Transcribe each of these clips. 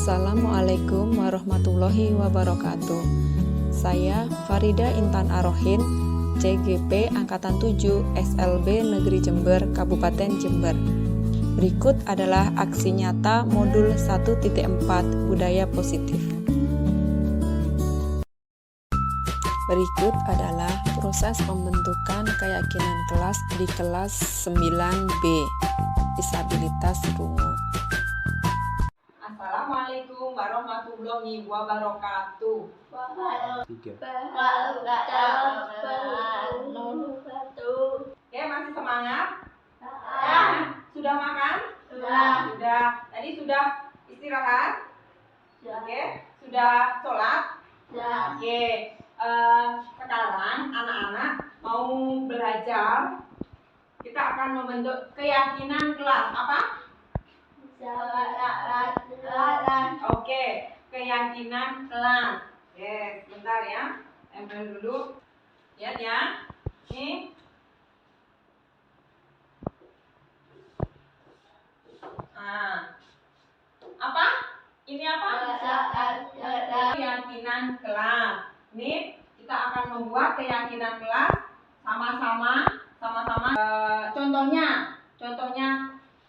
Assalamualaikum warahmatullahi wabarakatuh. Saya Farida Intan Arohin, CGP Angkatan 7 SLB Negeri Jember, Kabupaten Jember. Berikut adalah aksi nyata modul 1.4 Budaya Positif. Berikut adalah proses pembentukan keyakinan kelas di kelas 9B, disabilitas rungu. Assalamualaikum warahmatullahi wabarakatuh. Oke, masih semangat? Sudah makan? Sudah. Tadi sudah istirahat? Oke. Sudah sholat? Oke. Sekarang anak-anak mau belajar. Kita akan membentuk keyakinan kelas. Apa? Oke, keyakinan kelas. Oke, sebentar ya. Tempel dulu. Lihat ya. Ini. Nah. Apa? Ini apa? Keyakinan kelas. Ini kita akan membuat keyakinan kelas sama-sama. Contohnya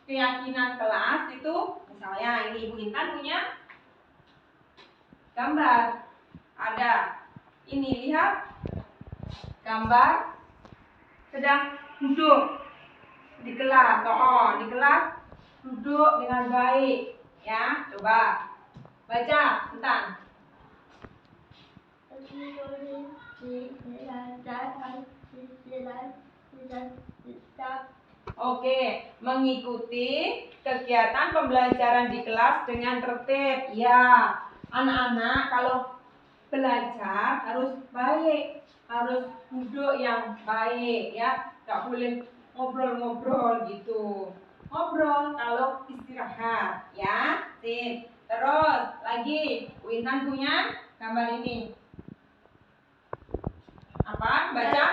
keyakinan kelas itu misalnya ini Ibu Intan punya gambar. Ada ini, lihat gambar sedang duduk di kelas. Di kelas duduk dengan baik ya. Coba baca Intan. Oke, mengikuti kegiatan pembelajaran di kelas dengan tertib. Ya, anak-anak kalau belajar harus baik, harus duduk yang baik ya. Gak boleh ngobrol-ngobrol gitu. Ngobrol kalau istirahat ya. Sip. Terus lagi, Bu Intan punya gambar ini. Apa? Baca?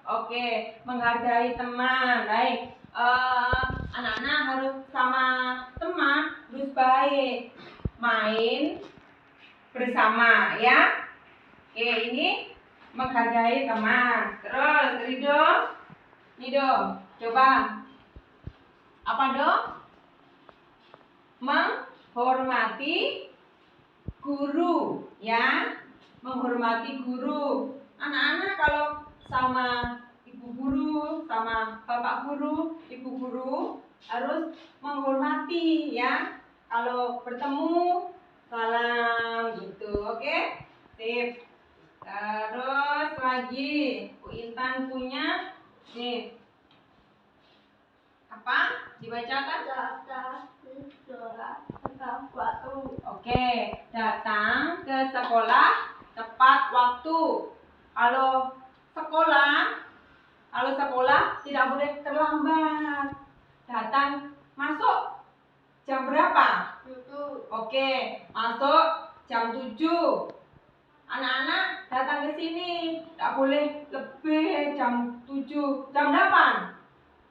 Oke, menghargai teman. Baik. Anak-anak harus sama teman harus baik. Main bersama ya. Oke, ini menghargai teman. Terus Rido, coba. Apa dong? Menghormati guru ya. Menghormati guru. Anak-anak kalau sama ibu guru, sama bapak guru, ibu guru harus menghormati ya. Kalau bertemu salam gitu, oke? Sip. Terus lagi Bu Intan punya nih. Apa? Dibacakan? Oke, datang ke sekolah tepat waktu. Kalau sekolah tidak boleh terlambat. Datang masuk jam berapa? 7. Oke, masuk jam 7. Anak-anak datang ke sini tidak boleh lebih jam 7. Jam 8?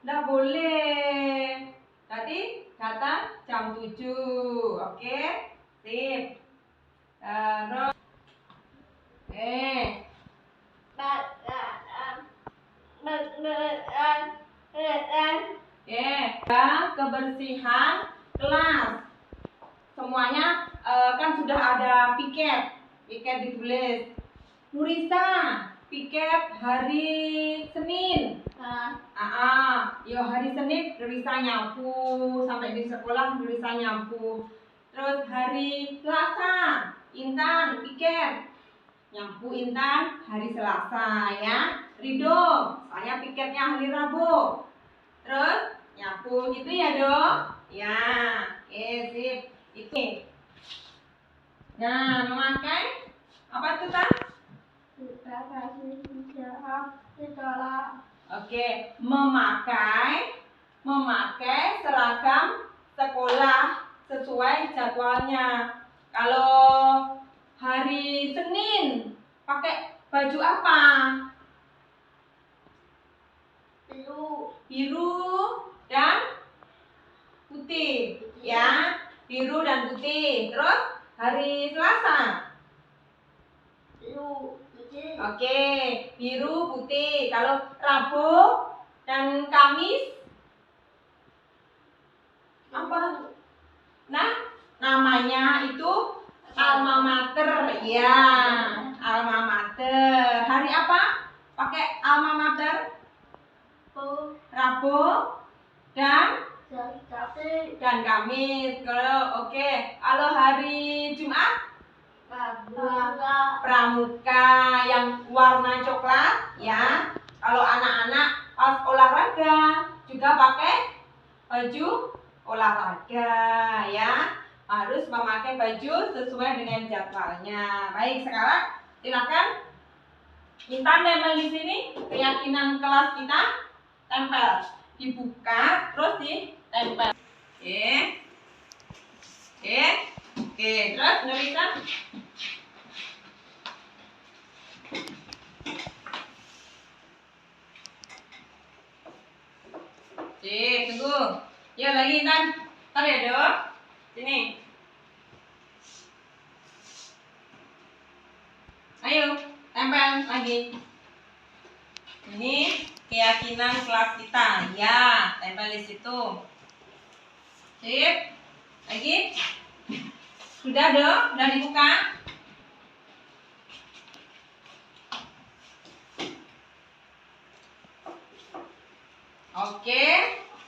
Tidak boleh. Tadi datang jam 7. Oke? Sip. Terus kebersihan kelas. Semuanya kan sudah ada piket ditulis. Nurisa, piket hari Senin. Hari Senin Nurisa nyapu sampai di sekolah. Nurisa nyapu. Terus hari Selasa Intan piket. Nyapu Intan hari Selasa ya. Rido, soalnya piketnya hari Rabu. Terus nyapu gitu ya, Dok? Ya. Oke, sip. Itu. Nah, memakai apa tuh, Tan? Oke, memakai seragam sekolah sesuai jadwalnya. Kalau hari Senin pakai baju apa? Biru dan putih ya. biru dan putih. Terus hari Selasa. Biru, putih. Oke, biru, putih. Kalau Rabu dan Kamis apa? Nah, namanya itu alma mater. Ya, alma mater. Hari apa? Pakai alma mater? Rabu dan Kamis. Kalau hari Jumat pramuka yang warna coklat ya. Kalau anak-anak pas olahraga juga pakai baju olahraga ya. Harus memakai baju sesuai dengan jadwalnya. Baik, sekarang silakan Intan tempel di sini. Keyakinan kelas kita tempel, dibuka terus ditempel. Oke, terus nuliskan. Tunggu. Ya lagi Intan. Ntar ya dok. Sini. Ayo, tempel lagi. Ini keyakinan kelas kita. Ya, tempel di situ. Sip. Lagi. Sudah dong, udah dibuka. Oke.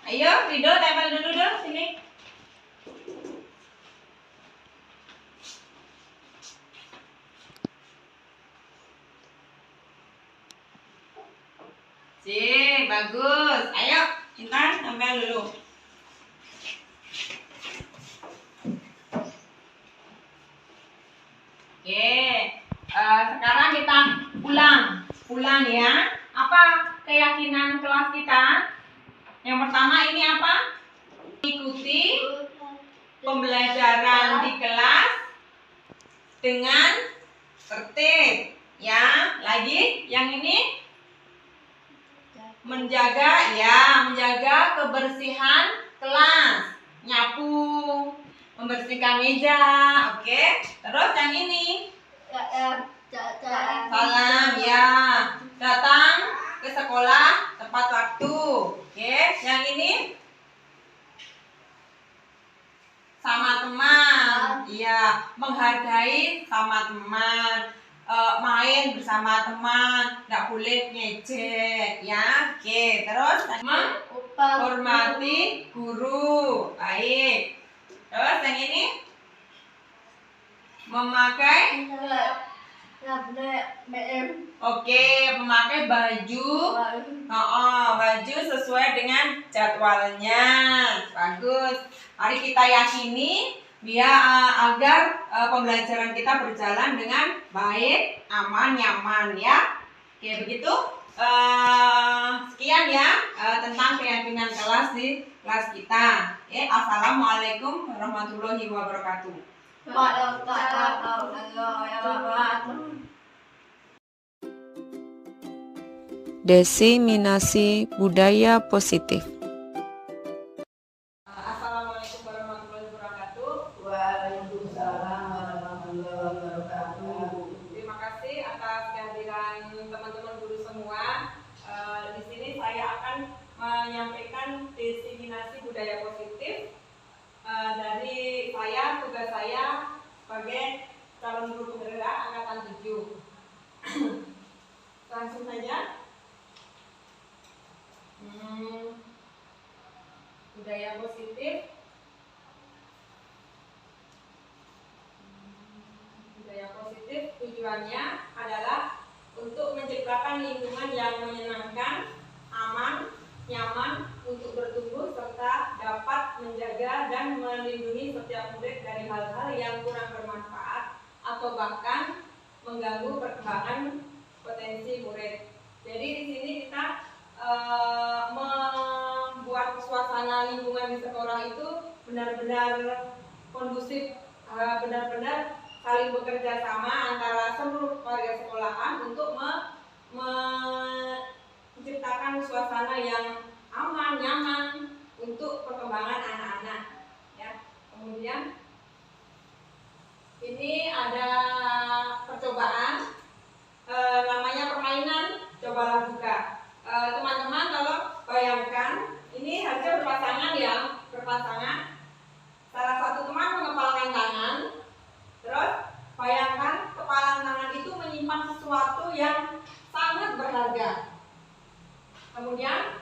Ayo, Rido tempel dulu dong sini. Sip, bagus. Ayo, Intan tempel dulu. Oke, sekarang kita ulang ya. Apa keyakinan kelas kita? Yang pertama ini apa? Ikuti pembelajaran di kelas dengan tertib. Ya, lagi yang ini menjaga kebersihan kelas, nyapu, membersihkan meja. Oke. Terus yang ini salam ya, datang ke sekolah tepat waktu. Oke. Yang ini sama teman. Iya, menghargai sama teman. Main bersama teman, nggak boleh ngejek ya. Oke, terus menghormati guru. Baik. Terus yang ini memakai memakai baju baju sesuai dengan jadwalnya. Bagus. Mari kita yakini agar pembelajaran kita berjalan dengan baik, aman, nyaman ya. Oke, begitu. Sekian ya tentang keyakinan kelas di kelas kita. Assalamualaikum warahmatullahi wabarakatuh. Diseminasi budaya positif. Assalamualaikum warahmatullahi wabarakatuh. Waalaikumsalam warahmatullahi wabarakatuh. Terima kasih atas kehadiran teman-teman guru semua. Di sini saya akan menyampaikan diseminasi budaya positif dari tugas saya sebagai calon guru penggerak angkatan 7. Langsung saja. Budaya positif. Budaya positif tujuannya adalah untuk menciptakan lingkungan yang menyenangkan, aman, nyaman untuk bertumbuh serta dapat menjaga dan melindungi setiap murid dari hal-hal yang kurang bermanfaat atau bahkan mengganggu perkembangan potensi murid. Jadi di sini kita membuat suasana lingkungan di sekolah itu benar-benar kondusif, benar-benar saling bekerja sama antara seluruh warga sekolahan untuk menciptakan suasana yang aman, nyaman untuk perkembangan anak-anak. Ya. Kemudian ini ada percobaan, namanya permainan cobalah buka. Teman-teman kalau bayangkan ini harusnya berpasangan ya, berpasangan. Salah satu teman mengepalkan tangan, terus bayangkan kepalan tangan itu menyimpan sesuatu yang sangat berharga. Kemudian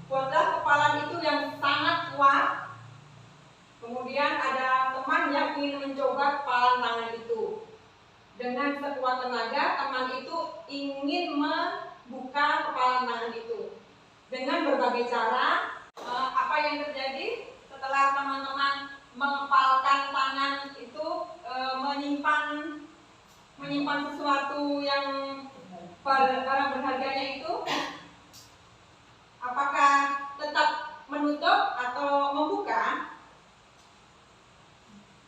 buatlah kepalan itu yang sangat kuat. Kemudian ada teman yang ingin mencoba kepalan tangan itu. Dengan sekuat tenaga, teman itu ingin membuka kepalan tangan itu. Dengan berbagai cara, apa yang terjadi setelah teman-teman mengepalkan tangan itu, menyimpan sesuatu yang barang berharganya itu, apakah tetap menutup atau membuka?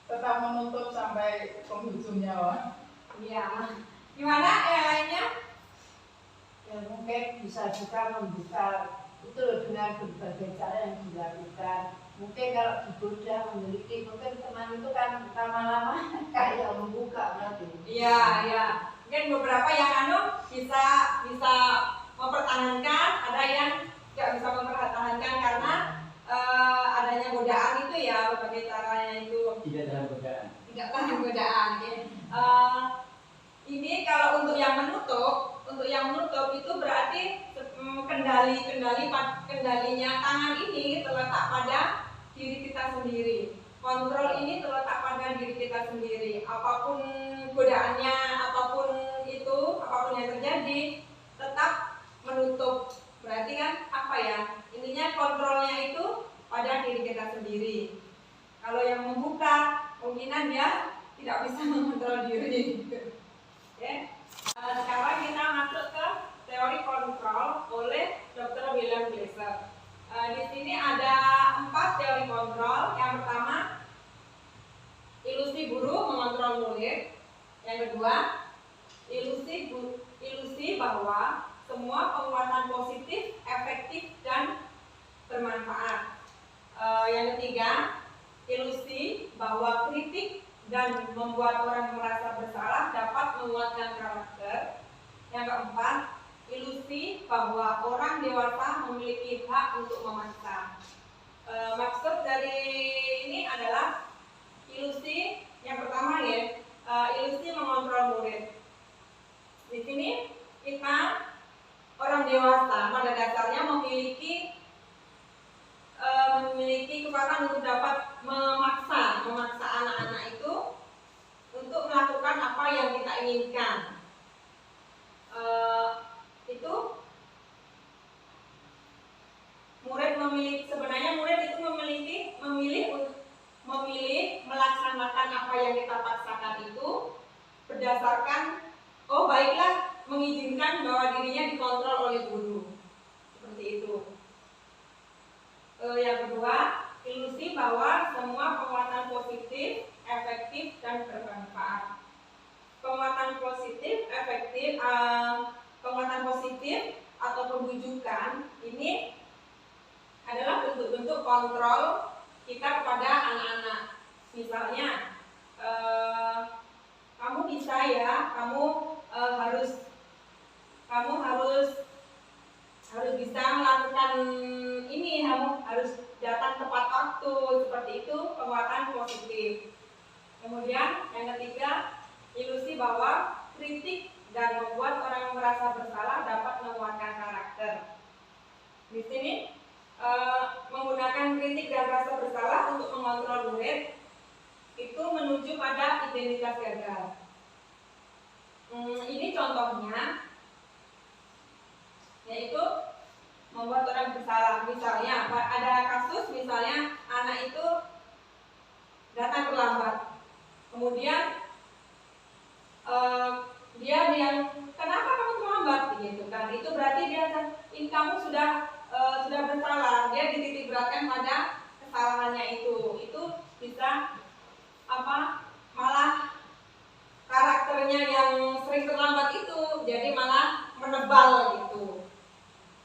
Tetap menutup sampai penghujungnya, Wan. Iya. Gimana yang lainnya? Ya mungkin bisa juga membuka itu dengan berbagai cara yang dilakukan. Mungkin kalau digoda memiliki, mungkin teman itu kan lama-lama kayak membuka berarti. Iya, iya. Mungkin beberapa yang bisa mempertahankan, ada yang tidak bisa mempertahankan karena adanya godaan itu ya, berbagai caranya itu Tidak tahan godaan. tidak tahan godaan. Ya. Ini kalau untuk yang menutup itu berarti kendalinya tangan ini terletak pada diri kita sendiri. Kontrol ini terletak pada diri kita sendiri. Apapun godaannya, apapun yang terjadi, tetap menutup. Berarti kan apa ya? Intinya kontrolnya itu pada diri kita sendiri. Kalau yang membuka, kemungkinan dia tidak bisa mengontrol diri. Oke. Sekarang kita masuk ke teori kontrol oleh Dr. William Glasser. Di sini ada 4 teori kontrol. Yang pertama, ilusi guru mengontrol murid. Yang kedua, ilusi bahwa semua penguatan positif, efektif, dan bermanfaat. Yang ketiga, ilusi bahwa kritik dan membuat orang merasa bersalah dapat menguatkan karakter. Yang keempat, ilusi bahwa orang dewasa memiliki hak untuk memaksa. Maksud dari ini adalah ilusi yang pertama ya, ilusi mengontrol murid. Di sini kita orang dewasa pada dasarnya memiliki kekuatan untuk dapat memaksa anak-anak itu untuk melakukan apa yang kita inginkan. Sebenarnya murid itu memilih melaksanakan apa yang kita paksakan itu berdasarkan mengizinkan bahwa dirinya dikontrol oleh guru. Seperti itu. Yang kedua, ilusi bahwa semua penguatan positif, efektif, dan bermanfaat. Penguatan positif atau pembujukan ini adalah bentuk-bentuk kontrol kita kepada anak-anak. Misalnya, kamu bisa ya, kamu harus bisa melakukan ini, kamu harus datang tepat waktu. Seperti itu penguatan positif. Kemudian yang ketiga, ilusi bahwa kritik dan membuat orang merasa bersalah dapat menguatkan karakter. Di sini menggunakan kritik dan rasa bersalah untuk mengontrol murid itu menuju pada identitas gagal. Ini contohnya, yaitu membuat orang bersalah. Misalnya ada kasus, misalnya anak itu datang terlambat, kemudian dia kenapa kamu terlambat gitu kan? Itu berarti kamu sudah bersalah. Dia dititik beratkan pada kesalahannya itu bisa malah karakternya yang sering terlambat itu jadi malah menebal gitu,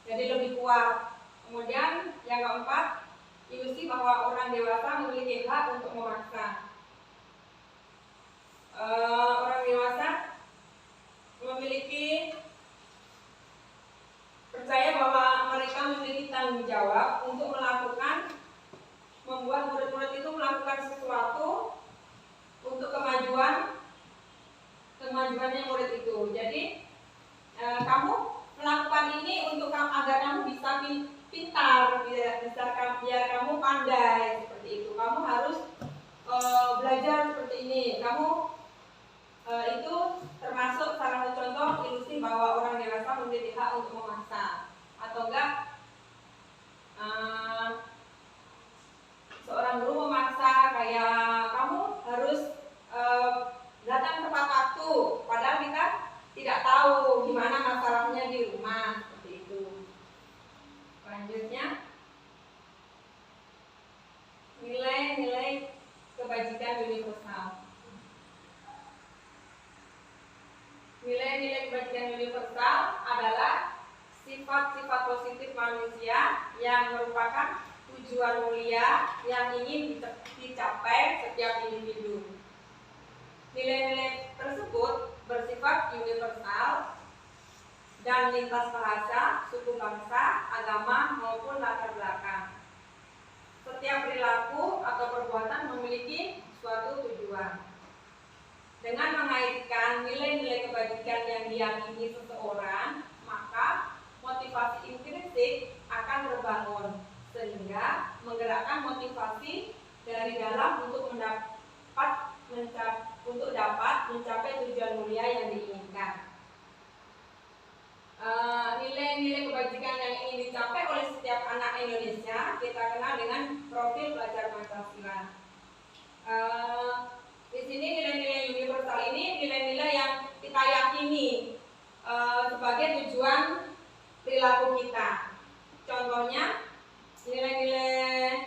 jadi lebih kuat. Kemudian yang keempat, ilusi bahwa orang dewasa memiliki hak untuk memaksa belajar seperti ini. Kamu itu termasuk salah satu contoh ilusi bahwa orang dewasa memiliki hak untuk memaksa, atau enggak seorang guru memaksa kayak kamu harus datang tepat waktu, padahal kita tidak tahu gimana masalahnya di rumah, seperti itu. Selanjutnya, nilai-nilai kebajikan universal. Nilai-nilai kebajikan universal adalah sifat-sifat positif manusia yang merupakan tujuan mulia yang ingin dicapai setiap individu. Nilai-nilai tersebut bersifat universal dan lintas bahasa, suku bangsa, agama maupun latar belakang. Setiap perilaku atau perbuatan memiliki suatu tujuan. Dengan mengaitkan nilai-nilai kebajikan yang diyakini seseorang, maka motivasi intrinsik akan terbangun, sehingga menggerakkan motivasi dari dalam untuk dapat mencapai tujuan mulia yang diinginkan. Nilai-nilai kebajikan yang ingin dicapai oleh setiap anak Indonesia kita kenal dengan profil pelajar Pancasila. Di sini nilai-nilai universal ini nilai-nilai yang kita yakini sebagai tujuan perilaku kita. Contohnya nilai-nilai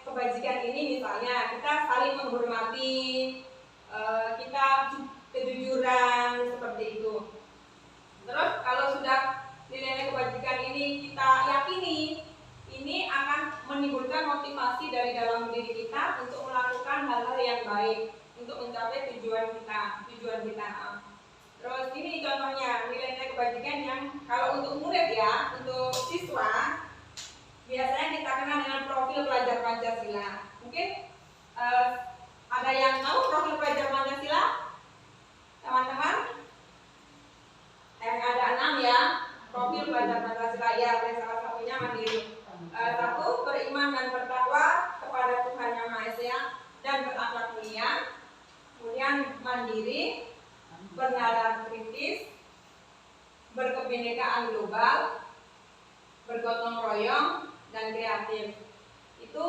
kebajikan ini misalnya kita saling menghormati, kita kejujuran, seperti itu. Terus kalau sudah nilai-nilai kebajikan ini kita yakini, ini akan menimbulkan motivasi dari dalam diri kita untuk melakukan hal-hal yang baik untuk mencapai tujuan kita. Terus ini contohnya nilai-nilai kebajikan yang kalau untuk murid ya, untuk siswa biasanya kita kenal dengan profil pelajar Pancasila. Mungkin ada yang tahu profil pelajar Pancasila, teman-teman? Yang ada 6 ya, profil pelajar Pancasila ya, salah satunya mandiri. 1. Beriman dan bertakwa kepada Tuhan Yang Maha Esa dan berakhlak mulia. Kemudian mandiri, bernalar kritis, berkebinekaan global, bergotong royong, dan kreatif. Itu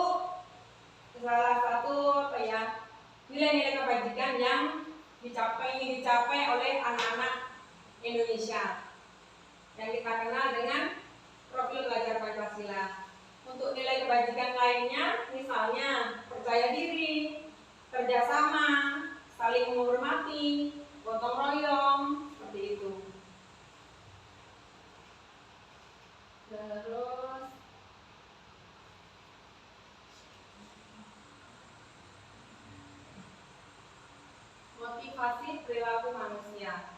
salah satu nilai-nilai kebajikan yang ingin dicapai oleh anak-anak Indonesia yang kita kenal dengan profil pelajar Pancasila. Untuk nilai kebajikan lainnya, misalnya percaya diri, kerjasama, saling menghormati, gotong royong, seperti itu. Terus motivasi perilaku manusia.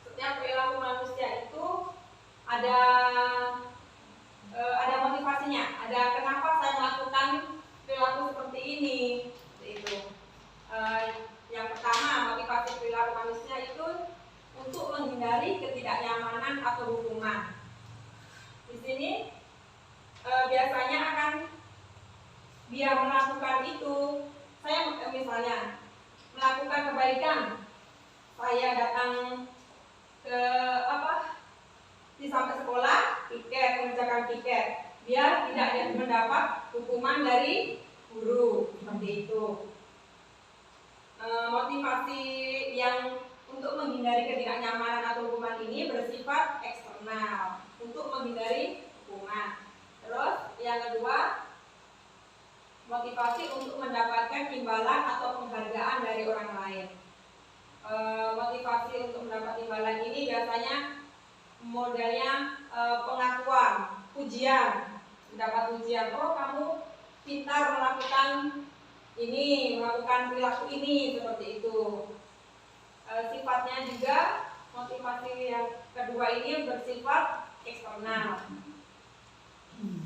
Setiap perilaku manusia itu ada motivasinya, ada kenapa saya melakukan perilaku seperti ini, itu. Yang pertama, motivasi perilaku manusia itu untuk menghindari ketidaknyamanan atau hukuman. Di sini biasanya akan dia melakukan itu. Saya misalnya melakukan kebaikan, saya datang ke sampai sekolah, mengerjakan piket, biar tidak mendapat hukuman dari guru, seperti itu. Motivasi yang untuk menghindari ketidaknyamanan atau hukuman ini bersifat eksternal, untuk menghindari hukuman. Terus yang kedua, motivasi untuk mendapatkan imbalan atau penghargaan dari orang lain. Motivasi untuk mendapat imbalan ini biasanya modelnya pengakuan, pujian, mendapat pujian. Oh, kamu pintar melakukan ini, melakukan perilaku ini, seperti itu. Sifatnya juga motivasi yang kedua ini bersifat eksternal.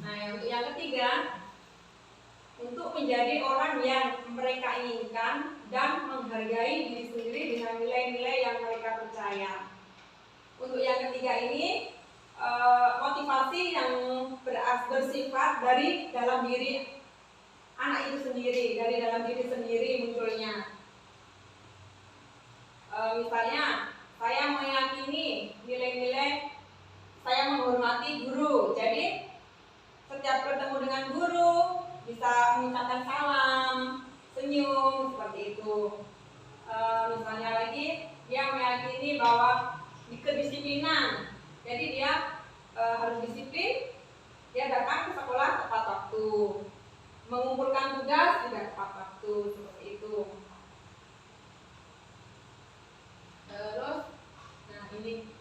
Nah, untuk yang ketiga, untuk menjadi orang yang mereka inginkan dan menghargai diri sendiri dengan nilai-nilai yang mereka percaya. Untuk yang ketiga ini motivasi yang bersifat dari dalam diri anak itu sendiri, dari dalam diri sendiri munculnya. Misalnya, saya meyakini nilai-nilai, saya menghormati guru. Jadi, setiap bertemu dengan guru, bisa mengucapkan salam, senyum, seperti itu. Misalnya lagi, dia meyakini bahwa di kedisiplinan, jadi dia harus disiplin, dia datang ke sekolah tepat waktu, mengumpulkan tugas juga tepat waktu, seperti itu. Terus, nah ini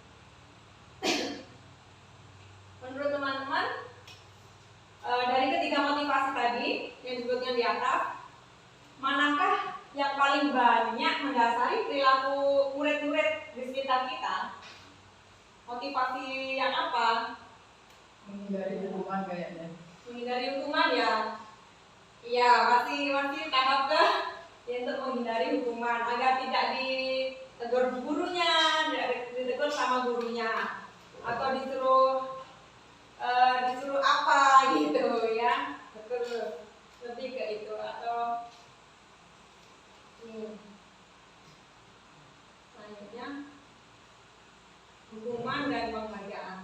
menurut teman-teman, dari ketiga motivasi tadi yang disebutkan di atas, manakah yang paling banyak mendasari perilaku murid-murid di sekitar kita? Motivasi yang apa? Menghindari hukuman kayaknya. Menghindari hukuman ya. Iya, masih tahap ke ya, untuk menghindari hukuman agar tidak ditegur gurunya, tidak ditegur sama gurunya, atau disuruh apa gitu ya. Betul, lebih ke itu. Atau selanjutnya hukuman dan penghargaan.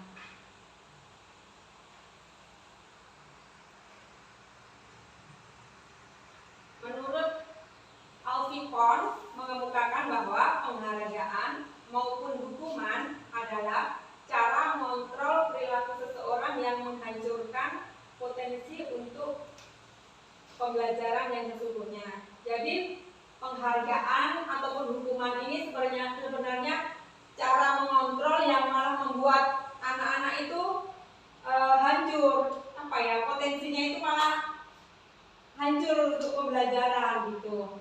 Menurut Alfipon mengemukakan bahwa penghargaan maupun hukuman adalah cara mengontrol perilaku seseorang yang menghancurkan potensi untuk pembelajaran yang sesungguhnya. Jadi penghargaan ataupun hukuman ini sebenarnya cara mengontrol yang malah membuat anak-anak itu hancur, potensinya itu malah hancur untuk pembelajaran gitu.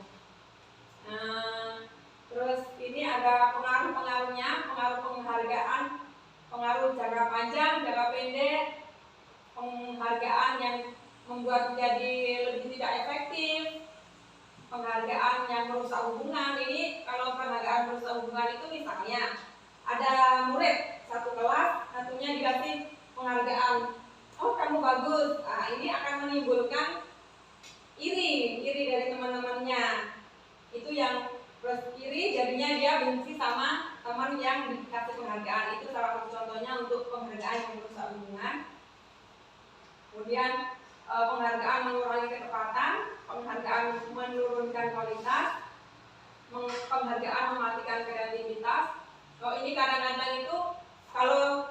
Nah, terus ini ada pengaruh-pengaruhnya, pengaruh penghargaan, pengaruh jangka panjang, jangka pendek, penghargaan yang membuat menjadi lebih tidak efektif, penghargaan yang merusak hubungan. Ini kalau penghargaan merusak hubungan itu misalnya ada murid satu kelas, satunya dikasih penghargaan, oh kamu bagus. Nah, ini akan menimbulkan iri dari teman-temannya. Itu yang terus iri, jadinya dia benci sama teman yang dikasih penghargaan. Itu salah satu contohnya untuk penghargaan yang merusak hubungan. Kemudian penghargaan mengurangi ketepatan, penghargaan menurunkan kualitas, penghargaan mematikan kreativitas. Ini kadang-kadang itu kalau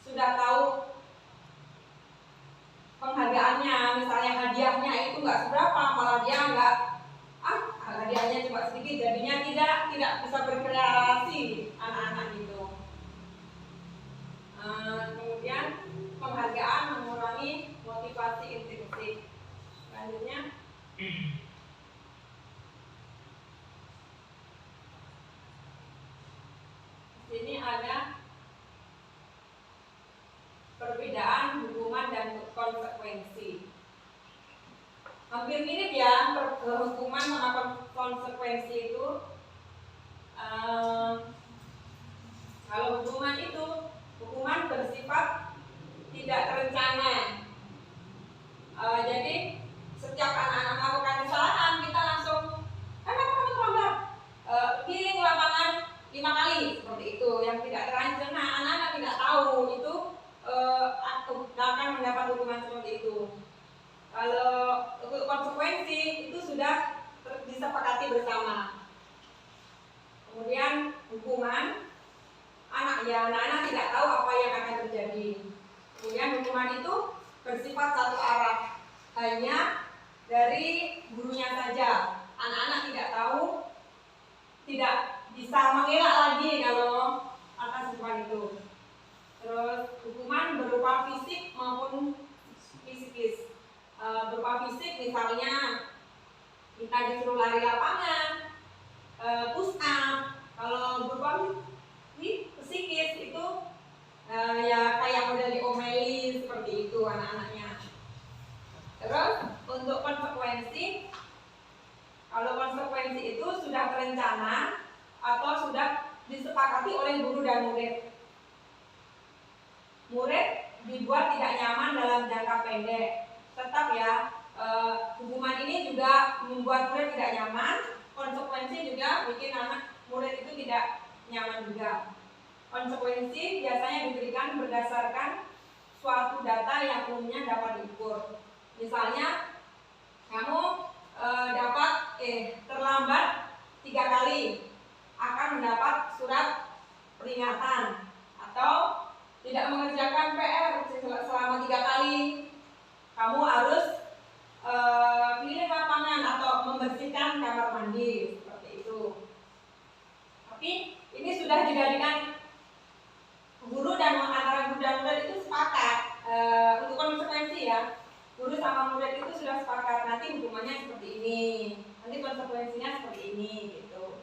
sudah tahu penghargaannya, misalnya hadiahnya itu nggak seberapa, malah dia nggak hadiahnya cuma sedikit, jadinya tidak bisa berkreasi anak-anak gitu. Kemudian penghargaan mengurangi motivasi intrinsik. Selanjutnya sini ada perbedaan hukuman dan konsekuensi. Hampir mirip ya, hukuman sama konsekuensi itu. Kalau hukuman bersifat tidak terencana. Jadi setiap anak-anak melakukan kesalahan, kita langsung kenapa kamu terlambat? Keliling lapangan 5 kali, seperti itu. Yang tidak terencana, anak-anak tidak tahu itu akan mendapat hukuman seperti itu. Kalau untuk konsekuensi itu sudah disepakati bersama. Kemudian hukuman, anak-anak tidak tahu apa yang akan terjadi. Kemudian hukuman itu bersifat satu arah, hanya dari gurunya saja. Anak-anak tidak tahu, tidak bisa mengelak lagi kalau atas hukuman itu. Terus hukuman berupa fisik maupun psikis. Berupa fisik misalnya kita disuruh lari lapangan, push up. Kalau berupa psikis itu ya kayak model diomeli seperti itu anak-anaknya. Terus untuk konsekuensi, kalau konsekuensi itu sudah terencana atau sudah disepakati oleh guru dan murid. Murid dibuat tidak nyaman dalam jangka pendek. Tetap ya, hukuman ini juga membuat murid tidak nyaman, konsekuensi juga bikin anak murid itu tidak nyaman juga. Konsekuensi biasanya diberikan berdasarkan suatu data yang umumnya dapat diukur. Misalnya kamu terlambat 3 kali akan mendapat surat peringatan, atau tidak mengerjakan PR selama 3 kali kamu harus keliling lapangan atau membersihkan kamar mandi, seperti itu. Tapi ini sudah dijadikan guru dan antara guru dan murid itu sepakat untuk konsekuensi ya. Guru sama murid itu sudah sepakat nanti hukumannya seperti ini, nanti konsekuensinya seperti ini gitu.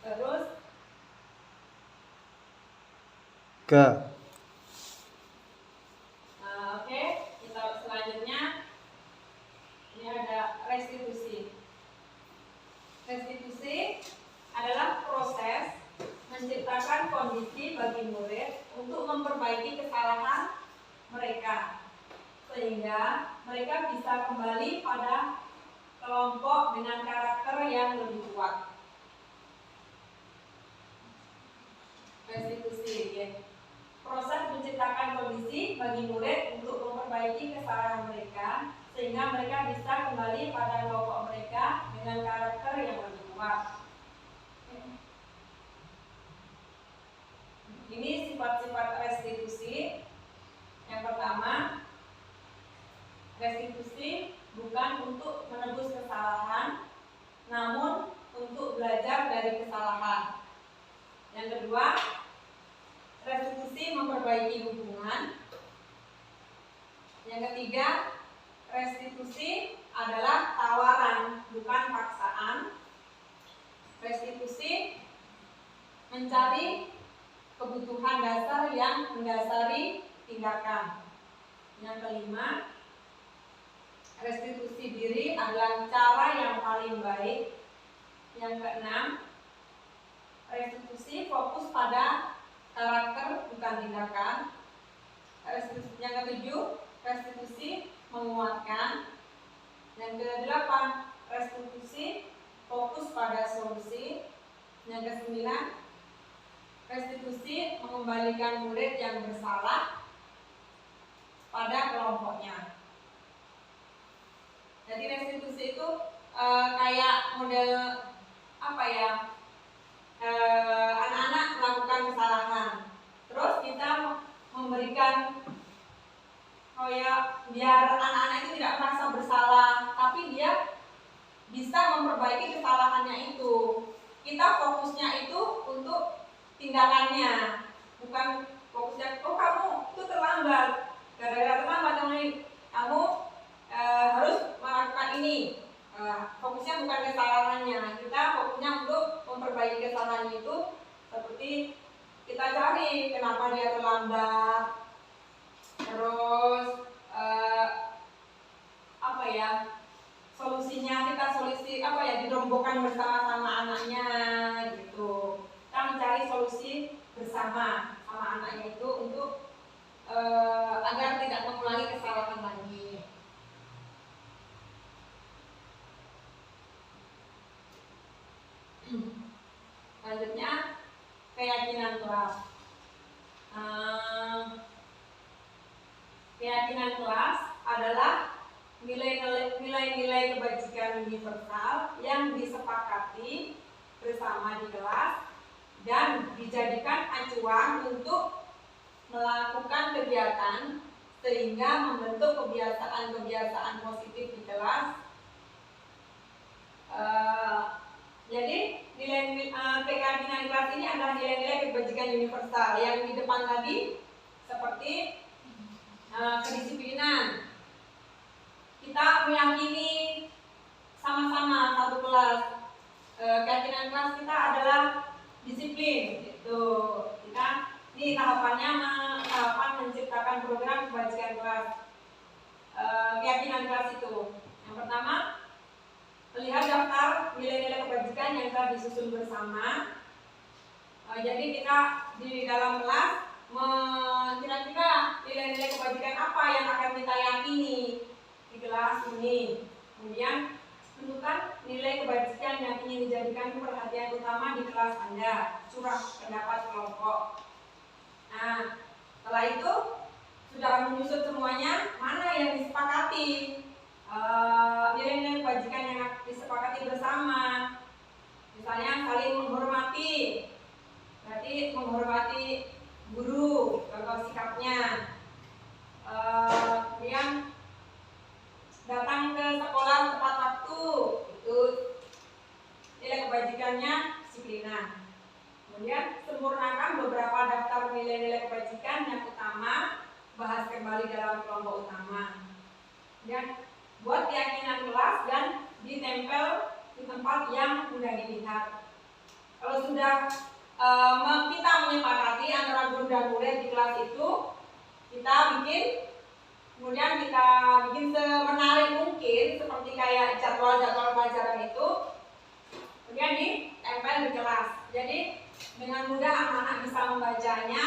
Terus oke, kita selanjutnya ini ada restitusi. Restitusi adalah proses menciptakan kondisi bagi murid untuk memperbaiki kesalahan mereka, sehingga mereka bisa kembali pada kelompok dengan karakter yang lebih kuat. Restitusi, ya. Proses menciptakan kondisi bagi murid untuk memperbaiki kesalahan mereka, sehingga mereka bisa kembali pada kelompok mereka dengan karakter yang lebih kuat. Ini sifat-sifat restitusi. Yang pertama, restitusi bukan untuk menebus kesalahan, namun untuk belajar dari kesalahan. Yang kedua, restitusi memperbaiki hubungan. Yang ketiga, restitusi adalah tawaran, bukan paksaan. Restitusi mencari kebutuhan dasar yang mendasari tindakan. Yang kelima, restitusi diri adalah cara yang paling baik. Yang keenam, restitusi fokus pada karakter bukan tindakan. Yang ketujuh, restitusi menguatkan. Yang kedelapan, restitusi fokus pada solusi. Yang kesembilan, restitusi mengembalikan murid yang bersalah pada kelompoknya. Jadi restitusi itu kayak model apa ya? Anak-anak melakukan kesalahan, terus kita memberikan biar anak-anak itu tidak merasa bersalah, tapi dia bisa memperbaiki kesalahannya itu. Kita fokusnya itu untuk tindakannya, bukan fokusnya kamu itu terlambat, gara-gara terlambat kamu harus melakukan ini. Fokusnya bukan kesalahannya, kita fokusnya untuk memperbaiki kesalahannya itu. Seperti kita cari kenapa dia terlambat, terus solusinya kita dirombokan bersama-sama anaknya gitu. Kita mencari solusi bersama sama anaknya itu untuk agar tidak mengulangi kesalahan lagi. Selanjutnya, keyakinan kelas. Keyakinan kelas adalah nilai-nilai kebajikan universal yang disepakati bersama di kelas dan dijadikan acuan untuk melakukan kegiatan sehingga membentuk kebiasaan-kebiasaan positif di kelas. Jadi keyakinan kelas ini adalah nilai-nilai kebajikan universal yang di depan tadi, seperti kedisiplinan. Kita meyakini sama-sama satu kelas. Keyakinan kelas kita adalah disiplin. Gitu. Kita ini tahapannya tahapan menciptakan program kebajikan kelas. Keyakinan kelas itu. Yang pertama, melihat daftar nilai-nilai kebajikan yang telah disusun bersama. Jadi kita di dalam kelas kira-kira nilai-nilai ini. Kemudian tentukan nilai kebajikan yang ingin dijadikan perhatian utama di kelas Anda. Curah pendapat kelompok. Nah, setelah itu sudah menyusun semuanya, mana yang disepakati, nilai-nilai kebajikan yang disepakati bersama. Misalnya saling menghormati, berarti menghormati guru, contoh sikapnya. Kemudian datang ke sekolah tepat waktu, itu nilai kebajikannya disiplinan. Kemudian sempurnakan beberapa daftar nilai-nilai kebajikan yang utama, bahas kembali dalam kelompok utama. Kemudian buat keyakinan kelas dan ditempel di tempat yang mudah dilihat. Kalau sudah kita menyepakati antara guru dan murid di kelas itu, kita kemudian kita bikin semenarik mungkin, seperti kayak jadwal-jadwal pelajaran itu, kemudian ditempel di kelas. Jadi dengan mudah anak-anak bisa membacanya.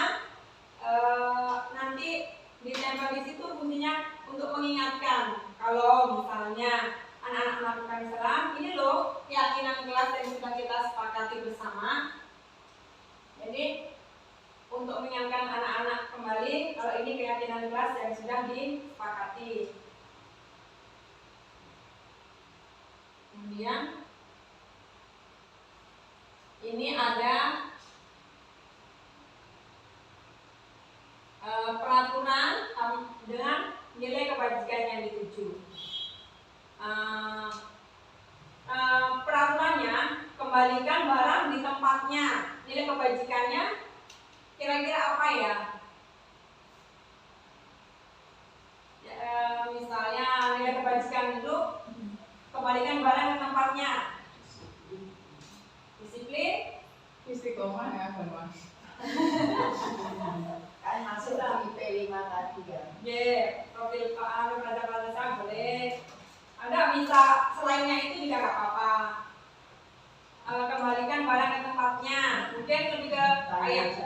Nanti ditempel di situ fungsinya untuk mengingatkan kalau misalnya anak-anak melakukan kesalahan, ini loh keyakinan kelas yang sudah kita sepakati bersama. Jadi untuk mengingatkan anak-anak kembali kalau ini keyakinan kelas yang sudah disepakati. Kemudian ini ada peraturan dengan nilai kebajikan yang dituju. Peraturannya, kembalikan barang di tempatnya. Nilai kebajikannya kira-kira apa ya? Misalnya nilai kebajikan itu kembalikan barang ke tempatnya. Disiplin, Istiqomah ya, Bang. Kan masuk di IP 5 tadi ya. Profil pelajar boleh. Anda bisa selainnya itu juga nggak apa-apa. Kembalikan barang ke tempatnya. Mungkin lebih ke kayak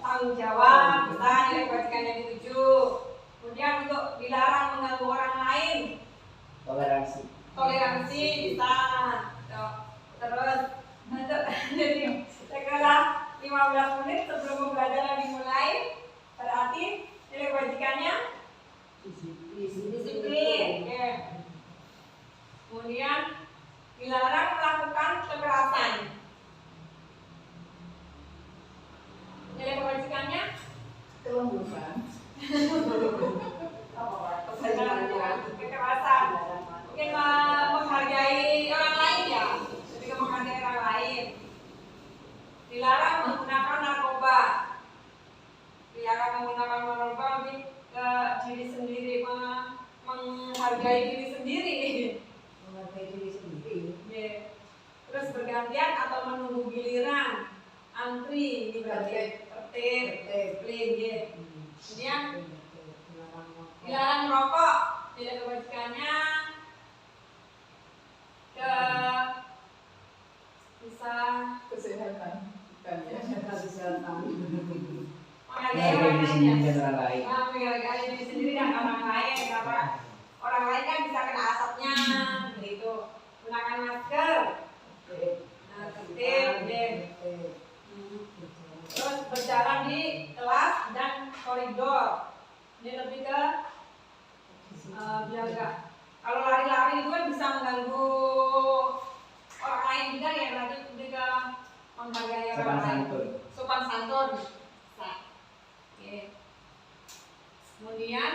tanggung jawab, bisa nilai kebajikan yang dituju. Kemudian untuk dilarang mengganggu orang lain. Toleransi bisa. Terus untuk jadi setelah 15 menit sebelum pembelajaran dimulai, berarti nilai kebajikannya disiplin. Kemudian dilarang melakukan kekerasan. Nilai kebajikannya kekerasan. Mungkin menghargai orang lain ya, lebih ke menghargai orang lain. Dilarang menggunakan narkoba. Dilarang menggunakan narkoba lebih ke diri sendiri, menghargai diri sendiri. Terus bergantian atau menunggu giliran, antri, ini berarti tertib, disiplin. Kemudian dilarang merokok. Nilai kebajikannya bisa kesehatan. menghargai orang lain, menghargai diri sendiri dan orang lain. Karena orang lain kan bisa kena asapnya, begitu. Gunakan masker, tertib. Terus berjalan di kelas dan koridor. Ini lebih ke jaga. Kalau lari-lari itu kan bisa mengganggu orang lain juga ya, berarti lebih ke menghargai orang lain. Sopan santun. Nah, kemudian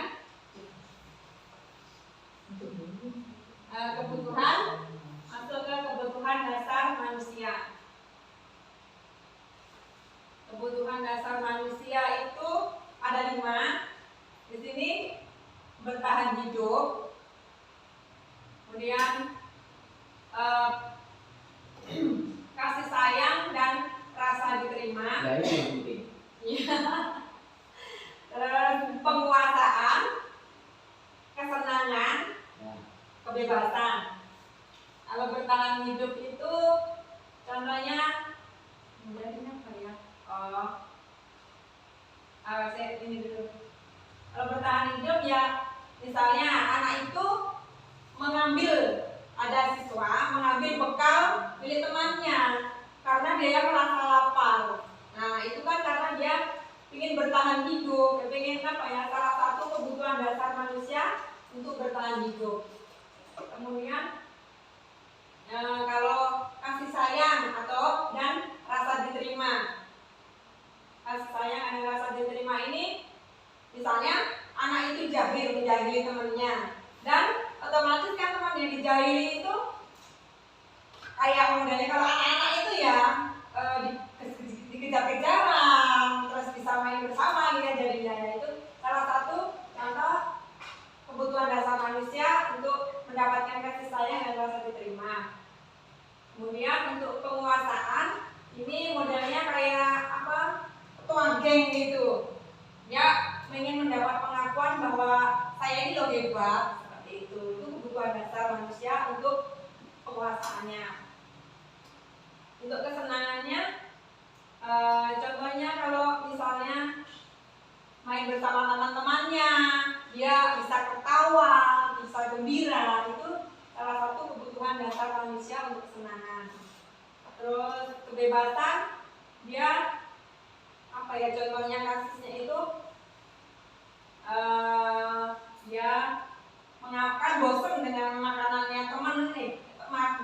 kebutuhan, masuk ke kebutuhan dasar manusia. Kebutuhan dasar manusia itu ada 5. Di sini bertahan hidup, kemudian kasih sayang dan rasa diterima. Terus penguasaan, kesenangan, kebebasan. Kalau bertahan hidup itu contohnya apa ya? Saya ini dulu. Kalau bertahan hidup ya, misalnya anak itu ada siswa mengambil bekal milik temannya karena dia merasa lapar. Nah, itu kan karena dia ingin bertahan hidup, ingin apa ya, salah satu kebutuhan dasar manusia untuk bertahan hidup. Kemudian kalau kasih sayang dan rasa diterima. Kasih sayang dan rasa diterima ini, misalnya anak itu menjahili temannya, dan otomatis kan teman yang dijahili itu kayak modelnya kalau anak-anak itu ya dikejar-kejaran, terus bisa main bersama gitu jadinya. Itu salah satu contoh kebutuhan dasar manusia untuk mendapatkan kasih sayang dan rasa diterima. Kemudian untuk penguasaan, ini modelnya kayak ketua geng gitu. Dia ingin mendapat pengakuan bahwa saya ini loh hebat, seperti itu. Itu kebutuhan dasar manusia untuk penguasaannya. Untuk kesenangannya, contohnya kalau misalnya main bersama teman-temannya, dia bisa ketawa, bisa gembira, itu salah satu kebutuhan dasar manusia untuk kesenangan. Terus kebebasan, dia contohnya kasusnya itu dia mengakan bosan dengan makanannya teman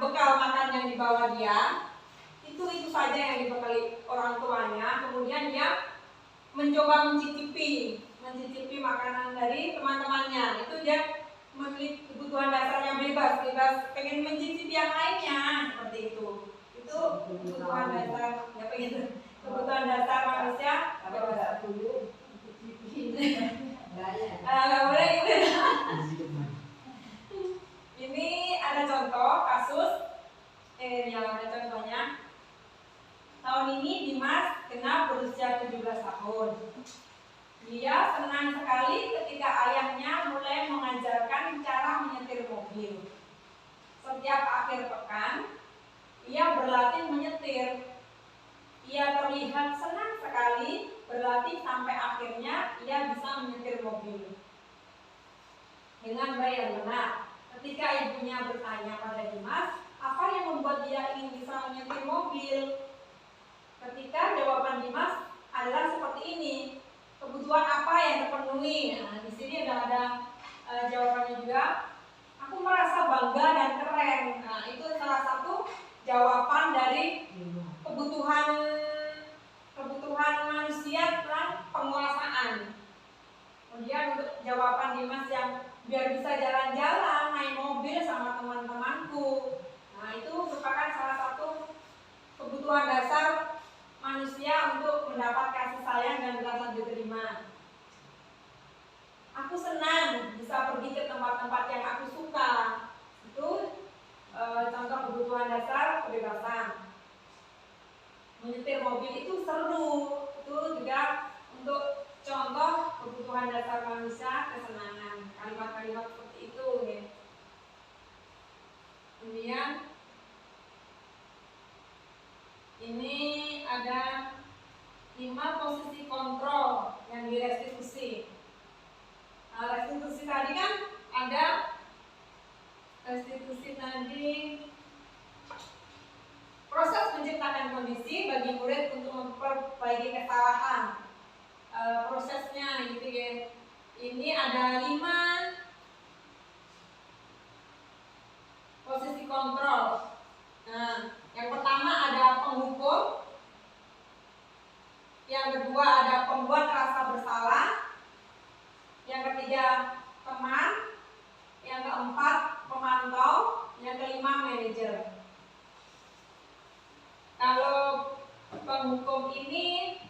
bekal makan yang dibawa dia itu saja yang dibekali orang tuanya. Kemudian dia mencoba mencicipi makanan dari teman-temannya. Itu dia memiliki kebutuhan dasarnya bebas pengen mencicipi yang lainnya, seperti itu kebutuhan dasar ya, kebutuhan dasar manusia. Nggak boleh gitu. Ini ada contoh kasus yang ada contohnya. Tahun ini Dimas genap berusia 17 tahun. Dia senang sekali ketika ayahnya mulai mengajarkan cara menyetir mobil. Setiap akhir pekan, ia berlatih menyetir. Ia terlihat senang sekali berlatih sampai akhirnya ia bisa menyetir mobil dengan baik dan benar. Ketika ibunya bertanya pada Dimas, apa yang membuat dia ingin bisa menyetir mobil? Ketika jawaban Dimas adalah seperti ini, kebutuhan apa yang terpenuhi? Nah, di sini ada jawabannya juga. Aku merasa bangga dan keren. Nah, itu salah satu jawaban dari kebutuhan manusia tentang penguasaan. Kemudian untuk jawaban Dimas yang biar bisa jalan-jalan, naik mobil sama teman-temanku. Nah, itu merupakan salah satu kebutuhan dasar manusia untuk mendapat kasih sayang dan rasa diterima. Aku senang bisa pergi ke tempat-tempat yang aku suka. Itu contoh kebutuhan dasar kebebasan. Menyetir mobil itu seru. Itu juga untuk contoh kebutuhan dasar manusia, kesenangan. Kalimat-kalimat seperti itu ya. Kemudian ini ada 5 posisi kontrol yang direstitusi. Nah, restitusi tadi kan ada restitusi tadi proses menciptakan kondisi bagi murid untuk memperbaiki kesalahan. Prosesnya gitu ya. Ini ada 5 posisi kontrol. Nah, yang pertama ada penghukum, yang kedua ada pembuat rasa bersalah, yang ketiga teman, yang keempat pemantau, yang kelima manajer. Kalau penghukum ini,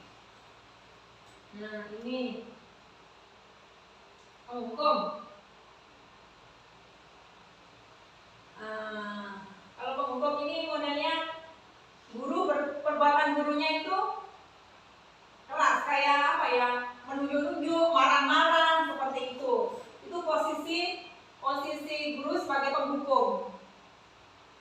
nah ini penghukum. Kalau penghukum ini modelnya perbuatan gurunya itu keras, kayak apa ya, menunjuk-nunjuk, marah-marah seperti itu. Itu posisi guru sebagai penghukum.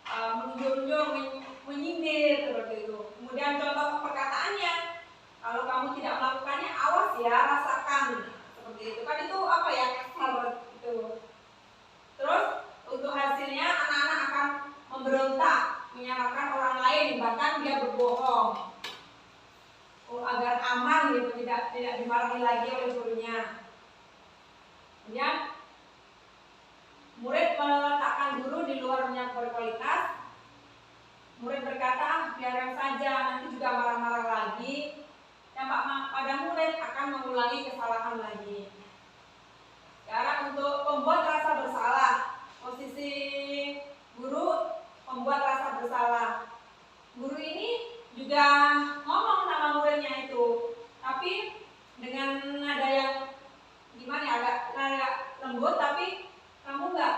Menunjuk-nunjuk, menyindir seperti itu. Kemudian contoh perkataannya, kalau kamu tidak melakukannya, awas ya, rasakan seperti itu. Kan itu apa ya, kasar itu. Terus untuk Kemudian murid meletakkan guru di luar yang berkualitas. Murid berkata, ah biarkan saja, nanti juga marah-marah lagi. Dampak pada murid akan mengulangi kesalahan lagi. Sekarang untuk pembuat rasa bersalah, posisi guru membuat rasa bersalah. Guru ini juga ngomong sama muridnya itu, tapi dengan nada yang gimana ya, agak nada lembut, tapi kamu nggak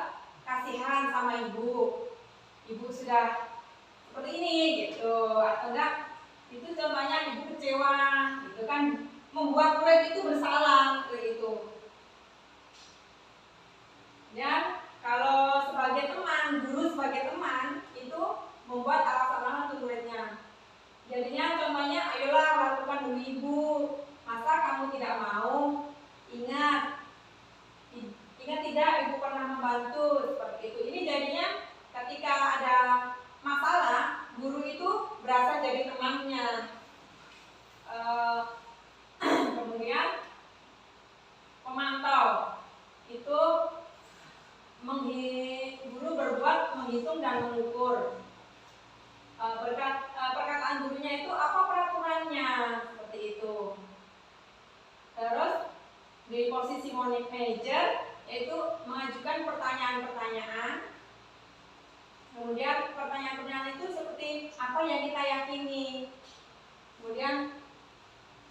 kasihan sama ibu sudah seperti ini gitu, atau enggak itu contohnya ibu kecewa gitu kan, membuat murid itu bersalah seperti itu. Dan kalau sebagai teman, guru sebagai teman itu membuat alasan-alasan untuk muridnya. Jadinya contohnya, ayolah lakukan demi ibu, masa kamu tidak mau? Ingat tidak ibu pernah membantu, seperti itu. Ini jadinya ketika ada masalah, guru itu berasa jadi temannya. Kemudian pemantau itu guru berbuat menghitung dan mengukur. Perkataan gurunya itu apa peraturannya, seperti itu. Terus di posisi manager yaitu mengajukan pertanyaan-pertanyaan. Kemudian pertanyaan-pertanyaan itu seperti apa yang kita yakini, kemudian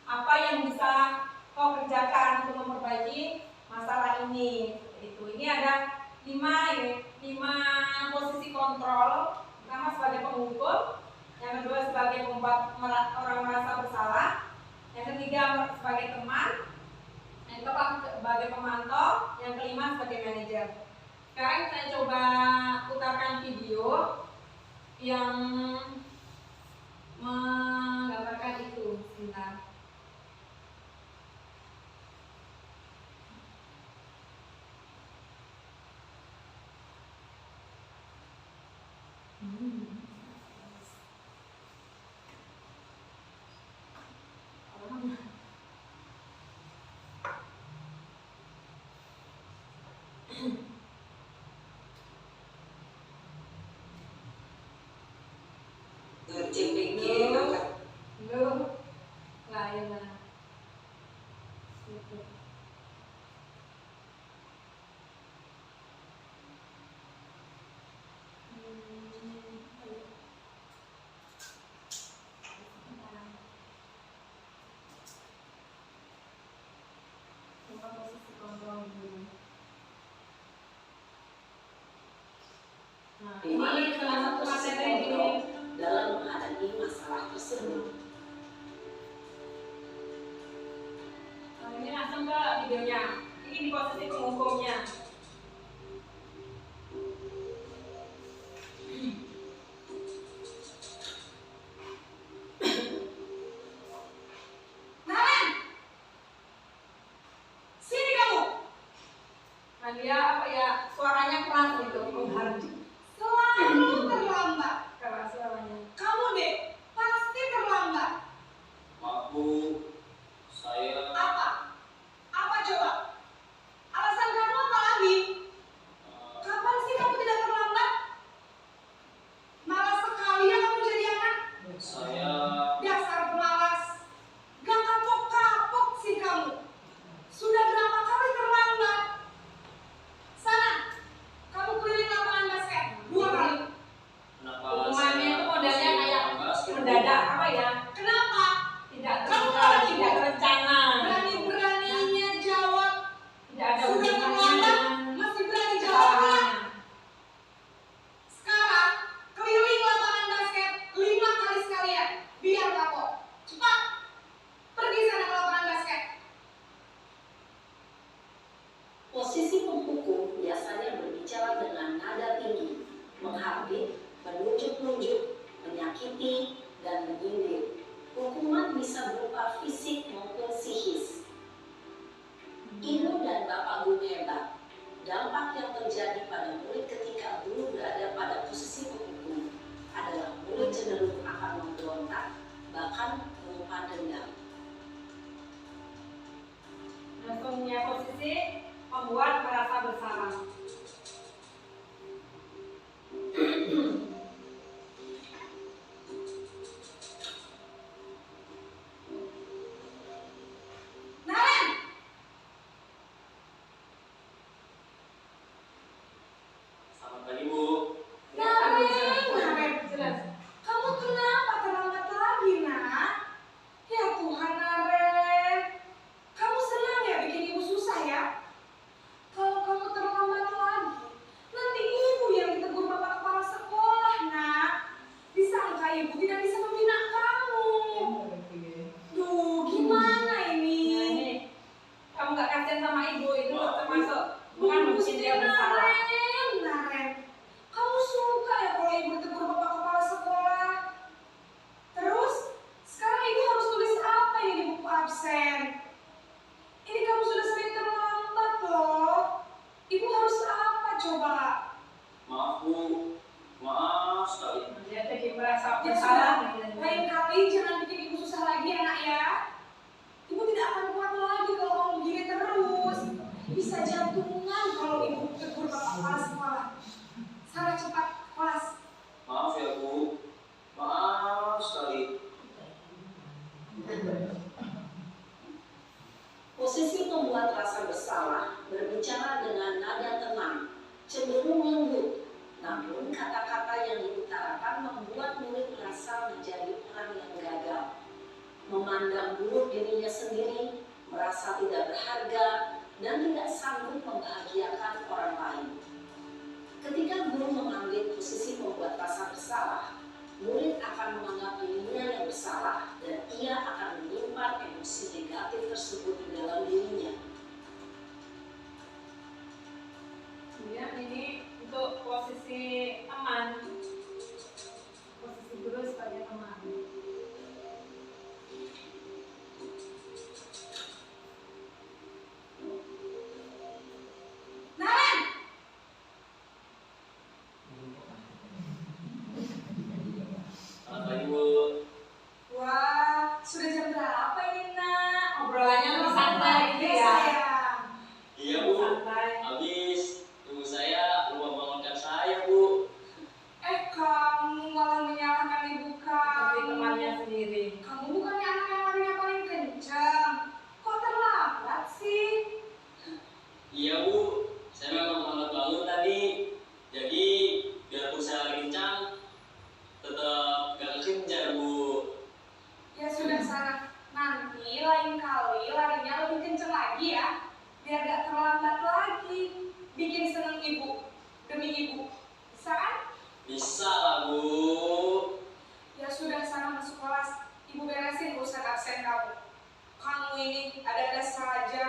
apa yang bisa kau kerjakan untuk memperbaiki masalah ini. Itu. Ini ada 5 posisi kontrol. Pertama sebagai pengukur, yang kedua sebagai membuat orang merasa bersalah, yang ketiga sebagai teman, yang keempat sebagai pemantau, yang kelima sebagai manajer. Sekarang saya coba putarkan video yang menggambarkan itu. Sebentar. Lain lah. Ini salah satu materi dalam menghadapi masalah tersebut. Ini langsung ke videonya. Ini di posisi penghukumnya. Nah dia apa ya, suaranya keras gitu, menghardik. Selalu terlambat. Keras suaranya. Kamu deh, pasti terlambat. Maaf Bu, saya Apa? Apa coba? Alasan kamu apa lagi? Kapan sih kamu tidak terlambat? Malas sekali ya kamu jadi anak. saya Dasar pemalas. Gak kapok-kapok sih kamu. Sudah berapa kali terlambat? Sana, kamu keliling lapangan basket 2 kali. kenapa Hukumannya itu modelnya kayak basket, Bu? mendadak apa ya? Kenapa? Tidak Kamu terduga, apa, Ibu? tidak terencana. Berani-beraninya jawab. Tidak ada Sudah hubungannya terlambat, dengan masih berani jawabnya. kesalahannya. Sekarang, keliling lapangan basket 5 kali sekalian. Biar kapok. Cepat. Pergi sana ke lapangan basket. Posisi penghukum biasanya berbicara dengan nada tinggi, menghardik, menunjuk-nunjuk, menyakiti, dan menyindir. Hukuman bisa berupa fisik maupun psikis. Ibu dan Bapak Guru hebat. Dampak yang terjadi pada murid ketika guru berada pada posisi penghukum adalah murid cenderung akan memberontak, bahkan mengumpat dendam. Nah, posisi membuat Maaf Bu, maaf sekali. Dia jadi merasa Ya bersalah. sudah, lain kali jangan bikin ibu susah lagi anak ya. Ibu tidak akan kuat lagi kalau kamu begini terus. Bisa jantungan kalau ibu tegur bapak kepala sekolah. Sana cepat kelas. Maaf ya Bu, maaf sekali. Posisi pembuat rasa bersalah berbicara dengan nada tenang, cenderung lembut, namun kata-kata yang diutarakan membuat murid merasa menjadi orang yang gagal, memandang buruk dirinya sendiri, merasa tidak berharga, dan tidak sanggup membahagiakan orang lain. Ketika guru mengambil posisi pembuat rasa bersalah, murid akan menganggap dirinya yang bersalah dan ia akan menyimpan emosi negatif tersebut di dalam dirinya. Kemudian ini untuk posisi teman, posisi guru sebagai teman. Naren, Selamat pagi Bu. wah sudah jam berapa ini nak? Obrolannya lebih santai gitu ya. Sayang. Iya Bu, Santai. habis ibu saya lupa bangunkan saya Bu. Kamu malah menyalahkan ibu Seperti kamu. temannya sendiri. Kamu bukannya anak yang larinya paling kencang. Kok terlambat sih? Iya Bu, saya memang lambat bangun tadi. Jadi biarpun saya lari kencang, tetap gak kekejar Bu. Ya sudah sana. Nanti lain kali larinya lebih kencang lagi ya. Biar gak terlambat lagi. Bikin seneng ibu. Demi ibu. Bisa kan? Bisa lah Bu. Ya sudah sana masuk kelas. Ibu beresin urusan absen kamu. Kamu ini ada-ada saja.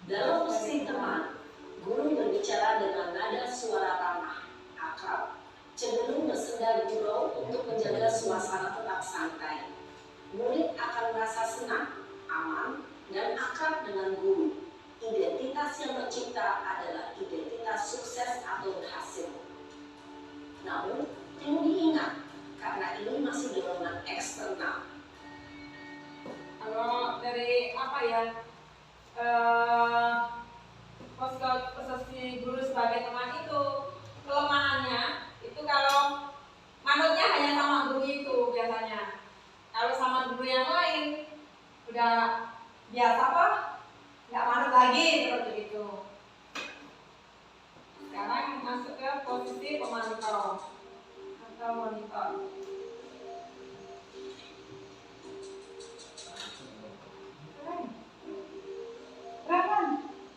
Dalam posisi teman, guru berbicara dengan nada suara ramah, akrab, cenderung bersenda gurau untuk menjaga suasana tetap santai. Murid akan merasa senang, aman, dan akrab dengan guru. Identitas yang tercipta adalah identitas sukses atau berhasil. Namun, perlu diingat, karena ini masih dorongan eksternal. Kalau dari apa ya, posisi guru sebagai teman itu kelemahannya itu kalau manutnya hanya sama guru itu biasanya. Kalau sama guru yang lain udah biasa apa, nggak manut lagi seperti itu. Sekarang masuk ke posisi pemantau atau monitor.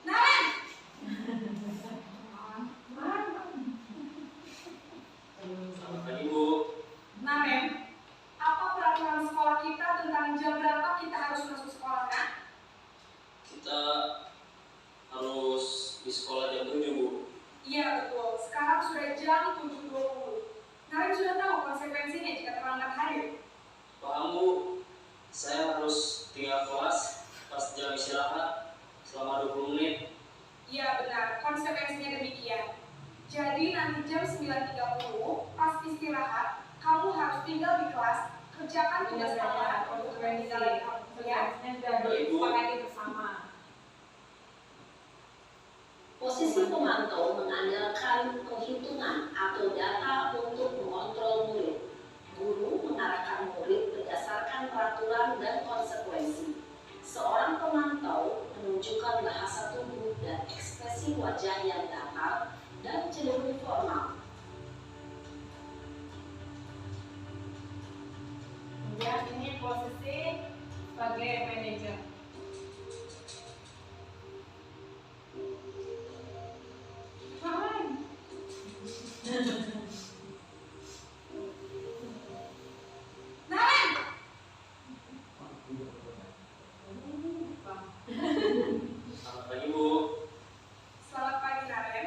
Naren! Selamat pagi Bu. Naren, apa peraturan sekolah kita tentang jam berapa kita harus masuk sekolah kan? Kita harus di sekolah jam 7 Bu. Iya betul, sekarang sudah jam 7.20. Naren sudah tahu konsekuensinya jika terlambat hadir. Paham Bu, saya harus tinggal kelas pas jam istirahat selama 20 menit. Iya benar, konsekuensinya demikian. Jadi nanti jam 9.30 pas istirahat, kamu harus tinggal di kelas, kerjakan tugas tambahan untuk ketinggalan kamu. Ya? Sudah disepakati bersama. Posisi pemantau mengandalkan penghitungan atau data untuk mengontrol murid. Guru mengarahkan murid berdasarkan peraturan dan konsekuensi. Seorang pemantau menunjukkan bahasa tubuh dan ekspresi wajah yang datar dan cenderung formal. Kemudian ini posisi sebagai manajer. Naren! Selamat pagi Bu. Selamat pagi Naren.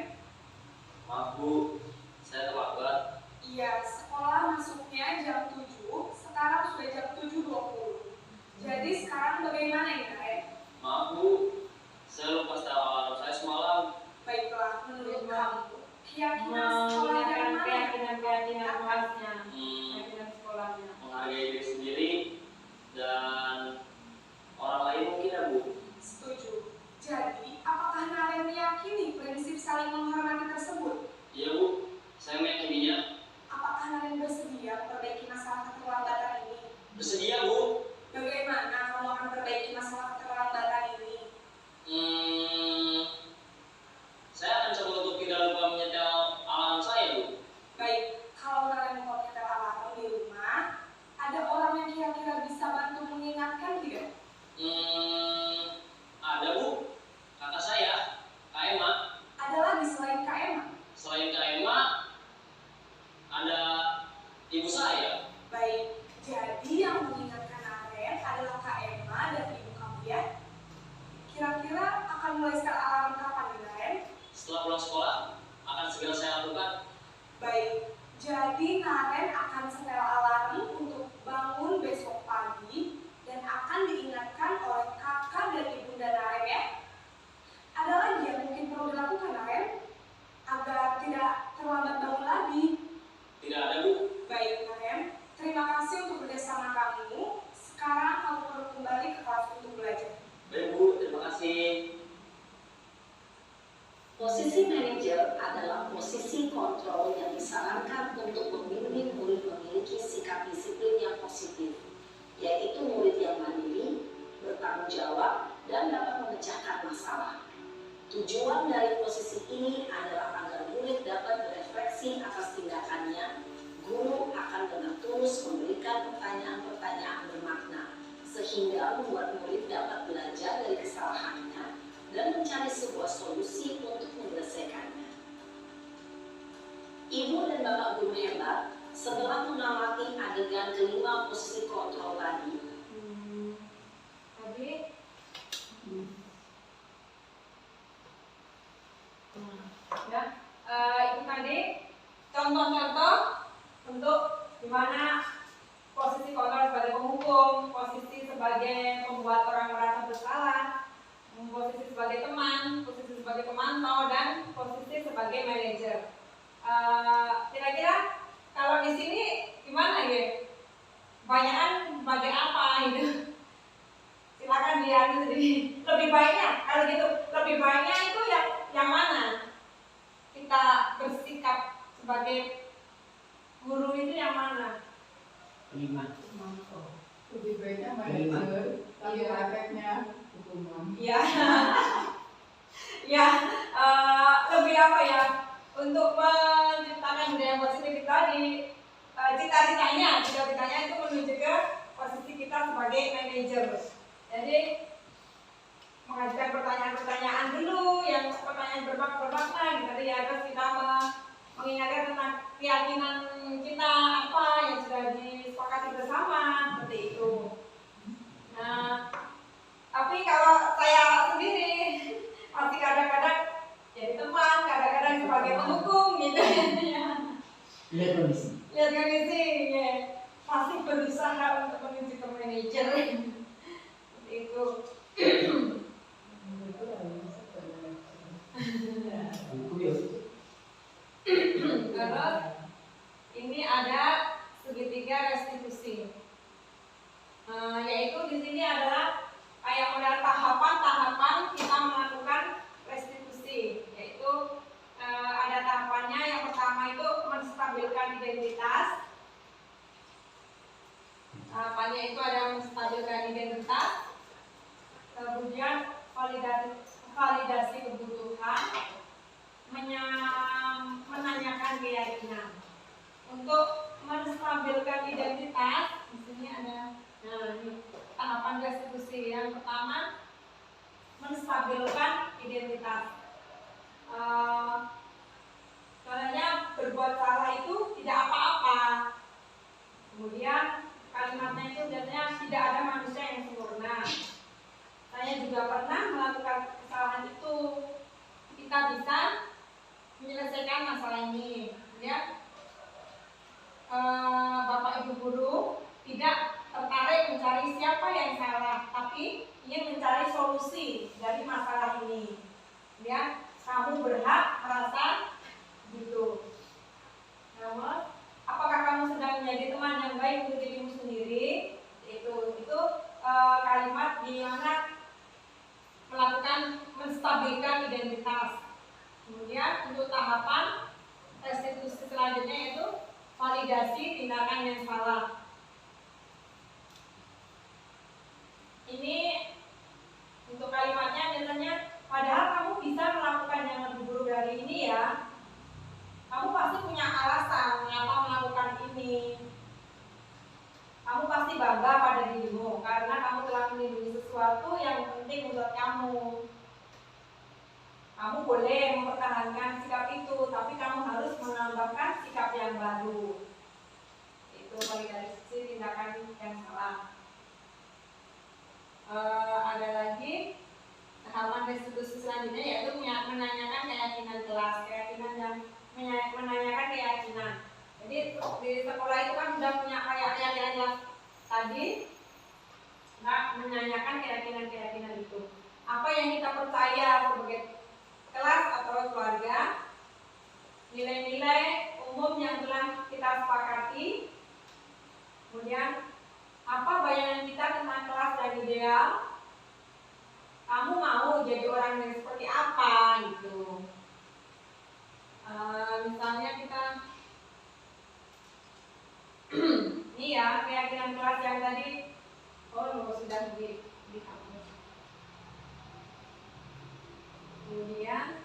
mulai setel alarm kapan nih, Naren? Setelah pulang sekolah, akan segera saya lakukan. Baik, jadi Naren akan setel alarm untuk bangun besok pagi dan akan diingatkan oleh kakak dan ibunda Naren ya. Ada lagi yang mungkin perlu dilakukan Naren agar tidak terlambat bangun lagi? Tidak ada, Bu. Baik Naren, terima kasih untuk kerjasama kamu. Sekarang kamu perlu kembali ke kelas untuk belajar. Baik, Bu. Terima kasih. Posisi manajer adalah posisi kontrol yang disarankan untuk membimbing murid memiliki sikap disiplin yang positif, yaitu murid yang mandiri, bertanggung jawab, dan dapat memecahkan masalah. Tujuan dari posisi ini adalah agar murid dapat berefleksi atas tindakannya. Guru akan dengan tulus memberikan pertanyaan-pertanyaan bermakna, sehingga membuat murid dapat belajar dari kesalahannya dan mencari sebuah solusi untuk menyelesaikannya. Ibu dan Bapak guru hebat, setelah mengamati adegan kelima posisi kontrol tadi, Itu tadi contoh-contoh untuk dimana posisi kontrol sebagai penghukum, posisi sebagai pembuat orang merasa bersalah, posisi sebagai teman, posisi sebagai pemantau, dan posisi sebagai manajer. Kira-kira kalau di sini gimana ya? Banyakan sebagai apa gitu? Silakan diadu sendiri. Lebih baiknya kalau gitu, lebih baiknya itu yang mana? Kita bersikap sebagai guru itu yang mana? Kelima. Lebih baiknya manajer, tapi prakteknya hukuman. Ya, ya, lebih apa ya? Untuk menciptakan budaya yang positif itu tadi, cita-citanya itu menuju ke posisi kita sebagai manajer. Jadi mengajukan pertanyaan-pertanyaan dulu, yang pertanyaan bermakna gitu ya, terus kita mengingatkan tentang keyakinan kita apa yang sudah disepakati bersama, seperti itu. Nah, tapi kalau saya sendiri masih kadang-kadang jadi teman, kadang-kadang sebagai penghukum gitu ya. Lihat kondisi. Lihat kondisi, ya. Masih berusaha untuk menuju ke manajer. Seperti itu. Buku ya. Terus ini ada segitiga restitusi. Yaitu di sini adalah kayak model tahapan-tahapan kita melakukan restitusi. Yaitu ada tahapannya. Yang pertama itu menstabilkan identitas. Tahapannya itu ada menstabilkan identitas. Kemudian validasi kebutuhan, menanyakan keyakinan. Untuk menstabilkan identitas, di sini ada ini, tahapan restitusi. Yang pertama, menstabilkan identitas. Caranya berbuat salah itu tidak apa-apa. Kemudian kalimatnya itu biasanya tidak ada manusia yang sempurna. Saya juga pernah melakukan kesalahan itu. Kita bisa menyelesaikan masalah ini. Ya, Bapak Ibu guru tidak tertarik mencari siapa yang salah, tapi ingin mencari solusi dari masalah ini. Ya, kamu berhak merasa gitu. Namun, apakah kamu sedang menjadi teman yang baik untuk dirimu sendiri? Itu kalimat di mana melakukan menstabilkan identitas. Kemudian untuk tahapan restitusi selanjutnya itu validasi tindakan yang salah. Ini untuk kalimatnya biasanya, padahal kamu bisa melakukan yang lebih buruk dari ini ya. Kamu pasti punya alasan mengapa melakukan ini. Kamu pasti bangga pada dirimu karena kamu telah melindungi sesuatu yang penting buat kamu. Kamu boleh mempertahankan sikap itu, tapi kamu harus menambahkan sikap yang baru. Itu validasi tindakan yang salah. Ada lagi tahapan restitusi selanjutnya yaitu menanyakan keyakinan kelas, menanyakan keyakinan. Jadi di sekolah itu kan sudah punya keyakinan kelas tadi, menanyakan keyakinan itu. Apa yang kita percaya sebagai kelas atau keluarga, nilai-nilai umum yang telah kita sepakati, kemudian apa bayangan kita tentang kelas dan ideal, kamu mau jadi orang yang seperti apa gitu. Misalnya kita ini ya keyakinan kelas yang tadi, sudah di kamus. Kemudian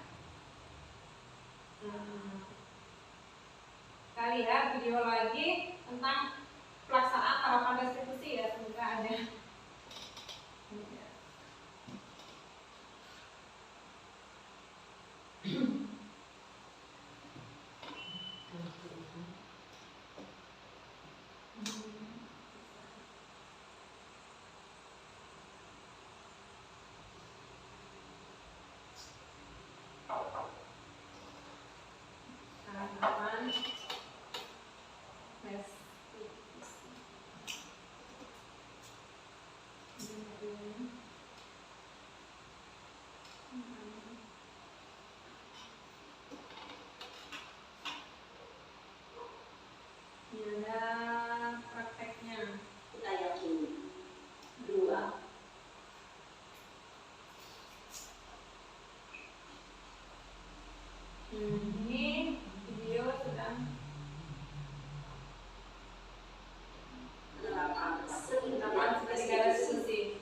kita lihat video lagi tentang pelaksanaan tahapan restitusi ya, semoga ada. Tahapan ini ada prakteknya. Kita yakini. 2. Ini video sedang Penerapan tahapan ketika restitusi.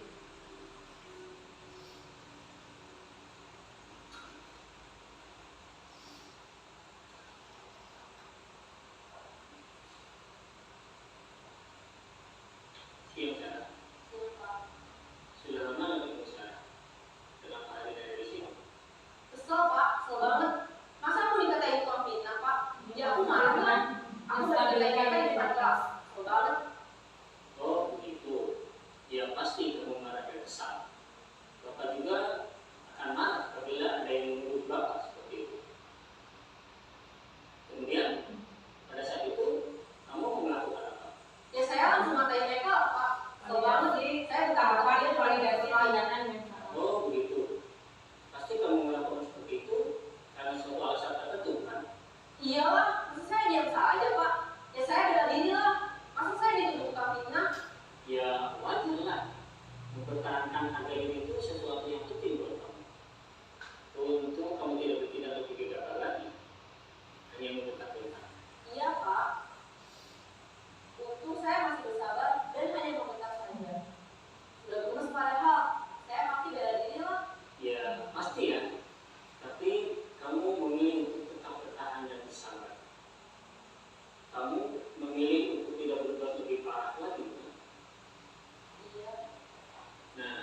Siap, Sarah. Sudah lama nggak ketemu Sarah? Kenapa hari dari di sini? Kesel Pak, kesel banget. Masa aku dikatain tukang fitnah Pak? Jadi aku marah kan? Aku udah dikatain di depan kelas. Kesel banget. Oh begitu. Ya pasti kamu marah dan kesal. Bapak juga akan marah apabila ada yang menuduh Bapak seperti itu. Kemudian pada saat itu kamu melakukan apa? Ya saya langsung ngatain mereka lah Pak. Kesel banget sih. Saya Tahapan ditawarin validasi validasi tindakan yang salah. Oh begitu. Pasti kamu melakukan seperti itu karena suatu alasan tertentu kan? Iyalah, masa saya diam saja Pak? Ya saya bela diri lah. Masa saya dituduh tukang fitnah? Ya wajar lah. Mempertahankan harga diri itu sesuatu yang penting buat kamu. Untung kamu tidak bertindak lebih gegabah lagi. Hanya membentak-bentak. Iya Pak. Untung saya masih bersabar dan hanya membentak saja. Sudah gemes padahal, saya pasti bela diri lah. Ya pasti ya. Tapi kamu memilih untuk tetap bertahan dan bersabar. Kamu memilih untuk tidak berbuat lebih parah lagi. Bukan? Iya. Nah,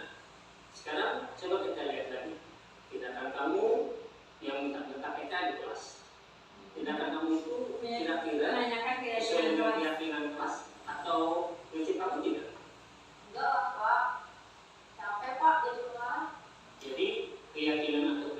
sekarang coba kita lihat lagi. Tindakan kamu yang bentak-bentak Eka di kelas. Tindakan kamu itu kira-kira Menanyakan sesuai keyakinan dengan kelas. keyakinan kelas atau prinsip kamu tidak? Enggak lah Pak. Capek Pak jadi pengarah. Jadi keyakinan atau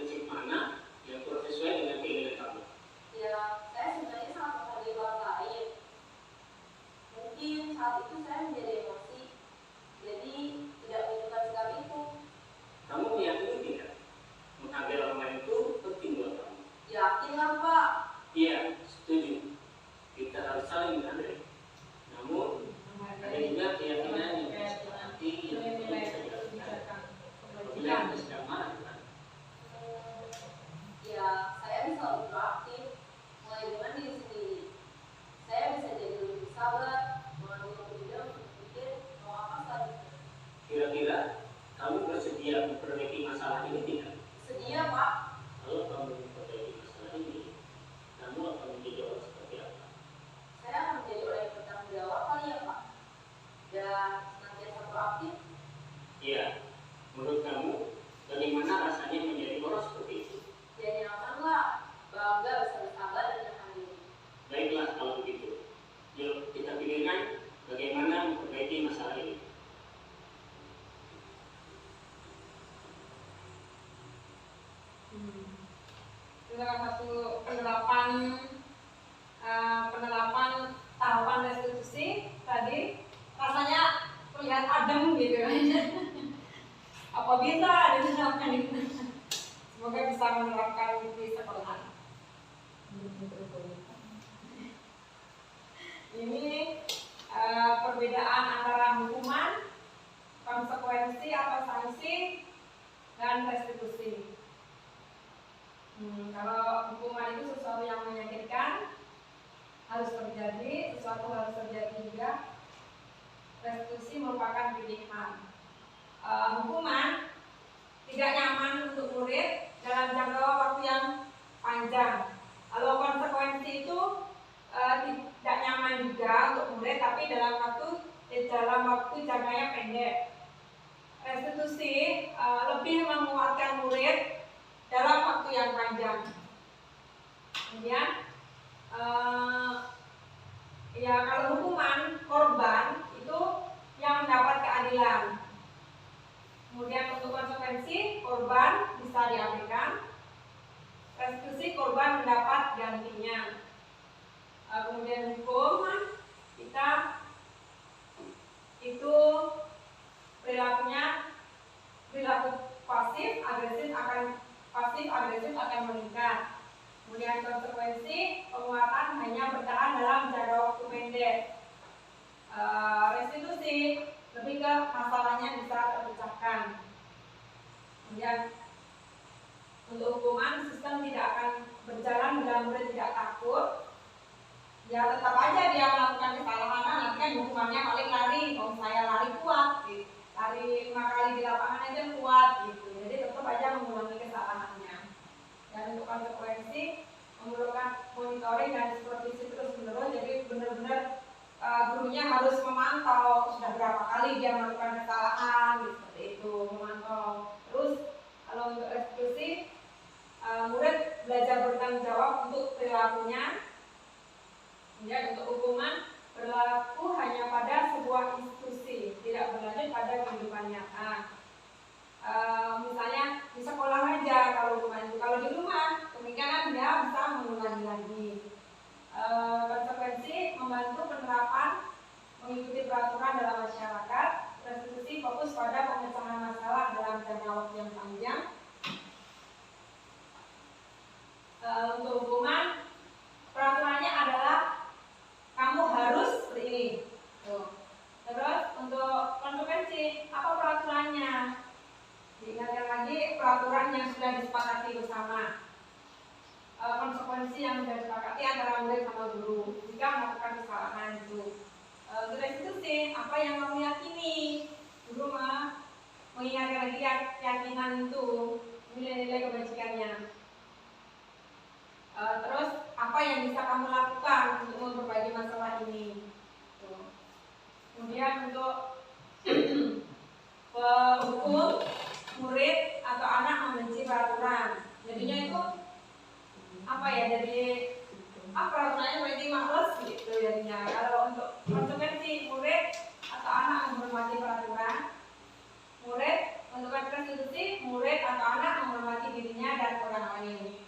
Itu salah satu penerapan tahapan restitusi tadi. Rasanya terlihat adem gitu. Apa bisa diterapkan gitu. Semoga bisa menerapkan di sekolah. Ini perbedaan antara hukuman, konsekuensi atau sanksi, dan restitusi. Kalau hukuman itu sesuatu yang menyakitkan, harus terjadi, sesuatu harus terjadi juga. Restitusi merupakan pilihan. Hukuman tidak nyaman untuk murid dalam jangka waktu yang panjang. Kalau konsekuensi itu tidak nyaman juga untuk murid, tapi dalam waktu jangkanya pendek. Restitusi lebih menguatkan murid dalam waktu yang panjang. Kemudian ya kalau hukuman, korban itu yang mendapat keadilan. Kemudian untuk konsekuensi, korban bisa diabaikan. Restitusi, korban mendapat gantinya. Kemudian hukuman, kita itu perilaku pasif agresif akan meningkat. Kemudian konsekuensi, penguatan hanya bertahan dalam jangka waktu pendek. Restitusi lebih ke masalahnya bisa terpecahkan. Kemudian untuk hukuman, sistem tidak akan berjalan bila murid tidak takut. Ya tetap aja dia melakukan kesalahan, nanti kan hukumannya paling lari. Kalau saya lari kuat, lari 5 kali di lapangan aja kuat gitu. Jadi tetap aja mengulangi kesalahannya. Dan untuk konsekuensi memerlukan monitoring dan supervisi terus-menerus. Jadi benar-benar gurunya harus memantau sudah berapa kali dia melakukan kesalahan, gitu, seperti itu, memantau. Terus kalau untuk restitusi, murid belajar bertanggung jawab untuk perilakunya. Kemudian untuk hukuman berlaku hanya pada sebuah institusi, tidak berlanjut pada kehidupan nyata. Misalnya di sekolah aja kalau hukuman itu, kalau di rumah kemungkinan dia bisa mengulangi lagi. Konsekuensi membantu penerapan mengikuti peraturan dalam masyarakat. Restitusi fokus pada pemecahan masalah dalam jangka waktu yang panjang. Untuk hukuman, peraturannya adalah kamu harus seperti ini. Terus untuk konsekuensi, apa peraturannya? Diingatkan lagi peraturan yang sudah disepakati bersama. Konsekuensi yang sudah disepakati antara murid sama guru jika melakukan kesalahan itu. Restitusi, apa yang kamu yakini? Guru mengingatkan lagi keyakinan itu, nilai-nilai kebajikannya. Terus apa yang bisa kamu lakukan untuk memperbaiki masalah ini? Kemudian untuk hukum murid atau anak membenci peraturan. Jadinya itu apa ya? Jadi peraturannya berarti males gitu jadinya. Kalau untuk konsekuensi murid atau anak menghormati peraturan, murid untuk restitusi, murid atau anak menghormati dirinya dan orang lain.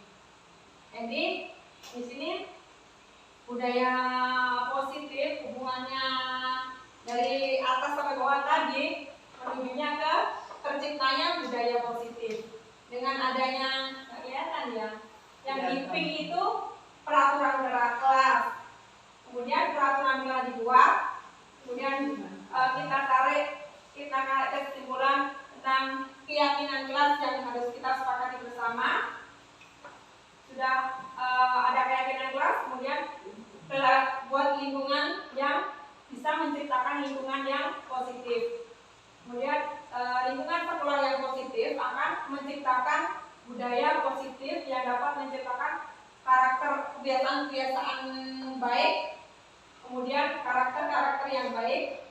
Jadi di sini budaya positif hubungannya dari atas sampai bawah tadi menunjuknya ke terciptanya budaya positif dengan adanya kelihatan ya yang di pink itu peraturan kelas, kemudian peraturan telah dibuat, kemudian kita tarik kesimpulan tentang keyakinan kelas yang harus kita sepakati bersama. Sudah ada keyakinan kelas, kemudian buat lingkungan yang bisa menciptakan lingkungan yang positif. Kemudian lingkungan sekolah yang positif akan menciptakan budaya positif yang dapat menciptakan karakter kebiasaan-kebiasaan baik. Kemudian karakter-karakter yang baik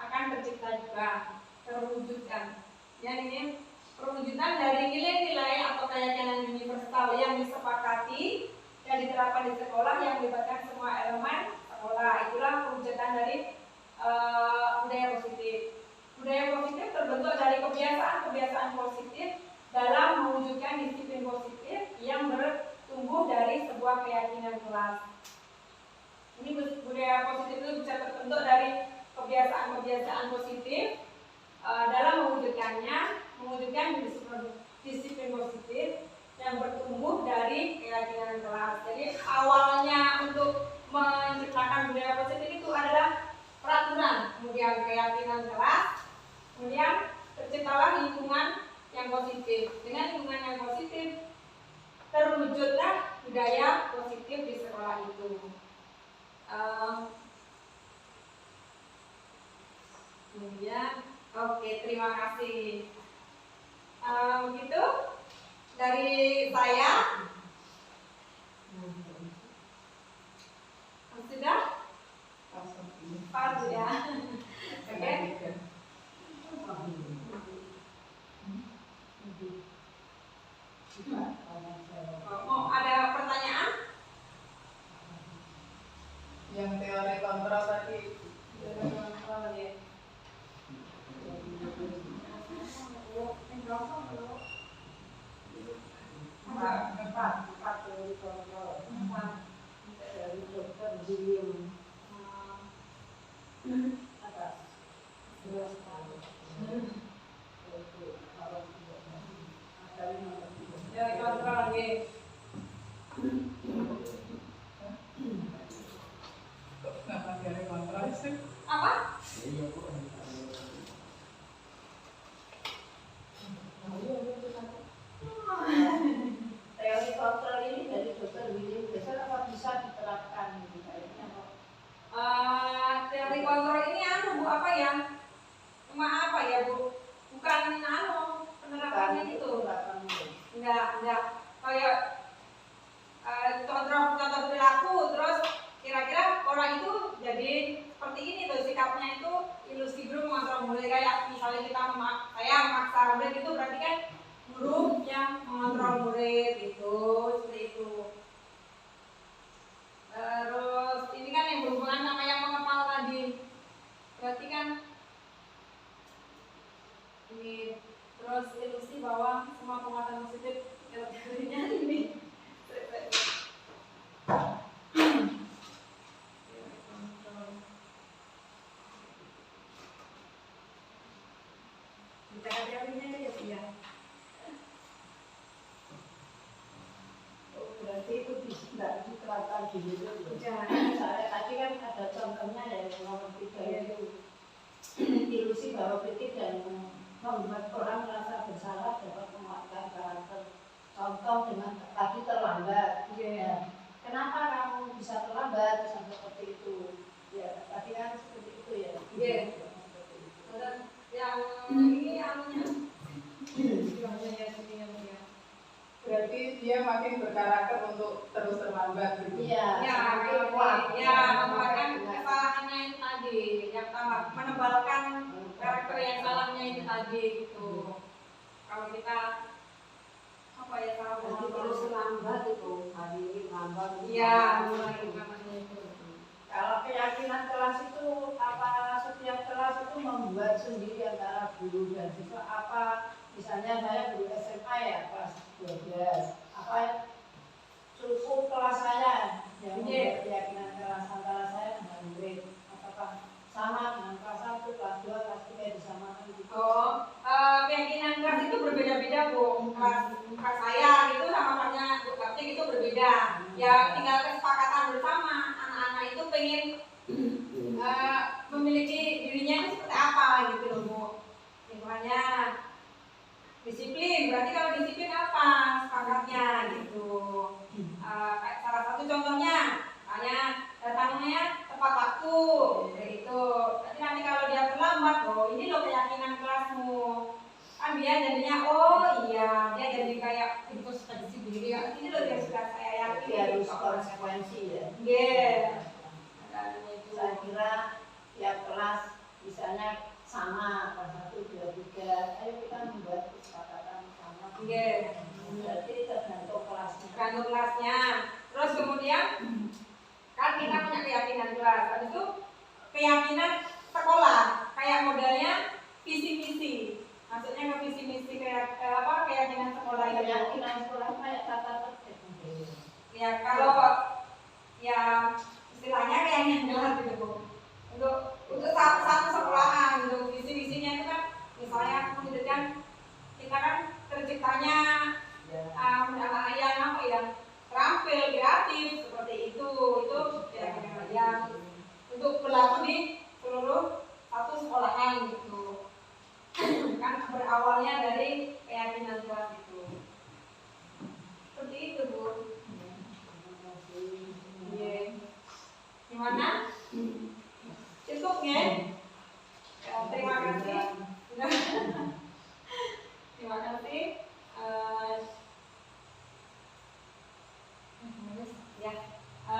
akan tercipta juga, terwujudkan. Dan ini perwujudan dari nilai-nilai atau keyakinan universal yang disepakati dan diterapkan di sekolah yang melibatkan semua elemen sekolah. Itulah perwujudan dari budaya positif. Budaya positif terbentuk dari kebiasaan-kebiasaan positif dalam mewujudkan kemudian disiplin positif yang bertumbuh dari sebuah keyakinan kelas. Ini budaya positif itu bisa terbentuk dari kebiasaan-kebiasaan positif dalam mewujudkan disiplin positif yang bertumbuh dari keyakinan kelas. Jadi awalnya untuk menciptakan budaya positif itu adalah peraturan, kemudian keyakinan kelas, kemudian terciptalah lingkungan yang positif. Dengan lingkungan yang positif terwujudlah budaya positif di sekolah itu. Kemudian, oke, terima kasih. Begitu dari saya. Sudah? Pas ya. Oke. Mau ada pertanyaan? Yang teori kontrol tadi. Empat teori kontrol. Dari dokter William. Atas. Teori kontrol ya. Apa? Teori kontrol ini dari dokter William Besar apa bisa diterapkan gitu kayaknya? Teori kontrol ini Bu apa ya? Cuma apa ya Bu? Bukan penerapannya gitu. Enggak. Kayak contoh perilaku, terus kira-kira orang itu jadi seperti ini tuh sikapnya itu ilusi guru mengontrol murid. Kayak misalnya saya memaksa murid itu berarti kan guru yang mengontrol murid gitu, seperti itu. Terus ini kan yang berhubungan sama yang mengepal tadi, berarti kan ini. Terus ilusi bahwa semua penguatan positif teorinya ini. Bicara teorinya ya. Berarti itu tidak diterapkan di situ. Ya. Saya tadi kan ada contohnya yang nomor 3 itu ilusi bahwa kritik dan membuat orang merasa bersalah dapat menguatkan karakter. Contoh dengan tadi terlambat. Ya. Kenapa kamu bisa terlambat? Bisa seperti itu. Ya, tadi kan seperti itu ya. Iya. Dan yang ini anunya. Berarti dia makin berkarakter untuk terus terlambat gitu. Iya. Ya, mengeluarkan kesalahannya itu tadi, yang tambah menebalkan karakter yang salahnya itu tadi gitu. Kalau kita apa ya salah Nanti terus lambat itu hari ini lambat. Iya, mulai namanya itu. Kalau keyakinan kelas itu apa setiap kelas itu membuat sendiri antara guru dan siswa apa misalnya saya guru SMA ya kelas 12 apa suku kelas saya yang membuat keyakinan kelas antara saya dengan murid apakah sama dengan kelas 1, kelas 2, kelas 3 disamakan gitu. Keyakinan kelas itu berbeda-beda Bu. Kelas saya itu sama kelasnya Bu Kapten itu berbeda. Ya tinggal kesepakatan bersama anak-anak itu pengen memiliki dirinya itu seperti apa gitu loh Bu. Lingkungannya disiplin, berarti kalau disiplin apa sepakatnya gitu. Salah satu contohnya, misalnya datangnya tepat waktu, kayak gitu. Berarti nanti kalau dia terlambat, ini loh keyakinan kelasmu. Kan dia jadinya, oh iya, dia jadi kayak introspeksi diri. Ini loh yang sudah saya yakini. Jadi harus konsekuensi ya. Iya. Saya kira tiap kelas misalnya sama kelas 1, 2, 3 ayo kita membuat kesepakatan sama. Iya. Berarti tergantung kelasnya. Tergantung kelasnya. Terus kemudian kan kita punya keyakinan kelas. Habis itu keyakinan sekolah kayak modelnya visi misi. Maksudnya ke visi misi kayak keyakinan sekolah itu. Keyakinan sekolah kayak tata tertib. Ya kalau ya istilahnya kayak yang jelas gitu Bu. Untuk satu sekolahan untuk visi misinya itu kan misalnya pendidikan kita kan terciptanya anak-anak yang apa ya terampil kreatif seperti itu kira-kira yang untuk berlaku di seluruh satu sekolahan gitu. Kan berawalnya dari keyakinan kelas itu. Seperti itu Bu. Iya. Gimana? Cukup ya? Ya, terima kasih. Terima kasih.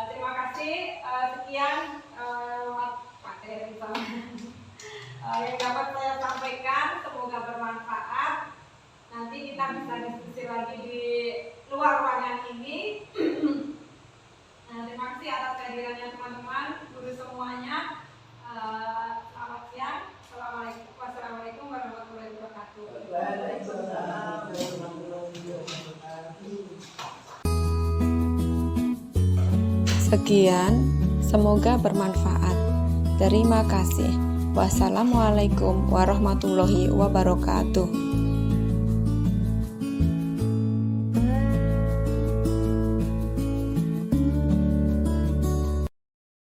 Terima kasih. Sekian materi yang dapat saya sampaikan. Semoga bermanfaat. Nanti kita bisa diskusi lagi di luar ruangan ini. Terima kasih atas kehadirannya teman-teman, guru semuanya. Selamat siang. Wassalamualaikum warahmatullahi wabarakatuh. Waalaikumsalam warahmatullahi wabarakatuh. Sekian, semoga bermanfaat. Terima kasih. Wassalamualaikum warahmatullahi wabarakatuh.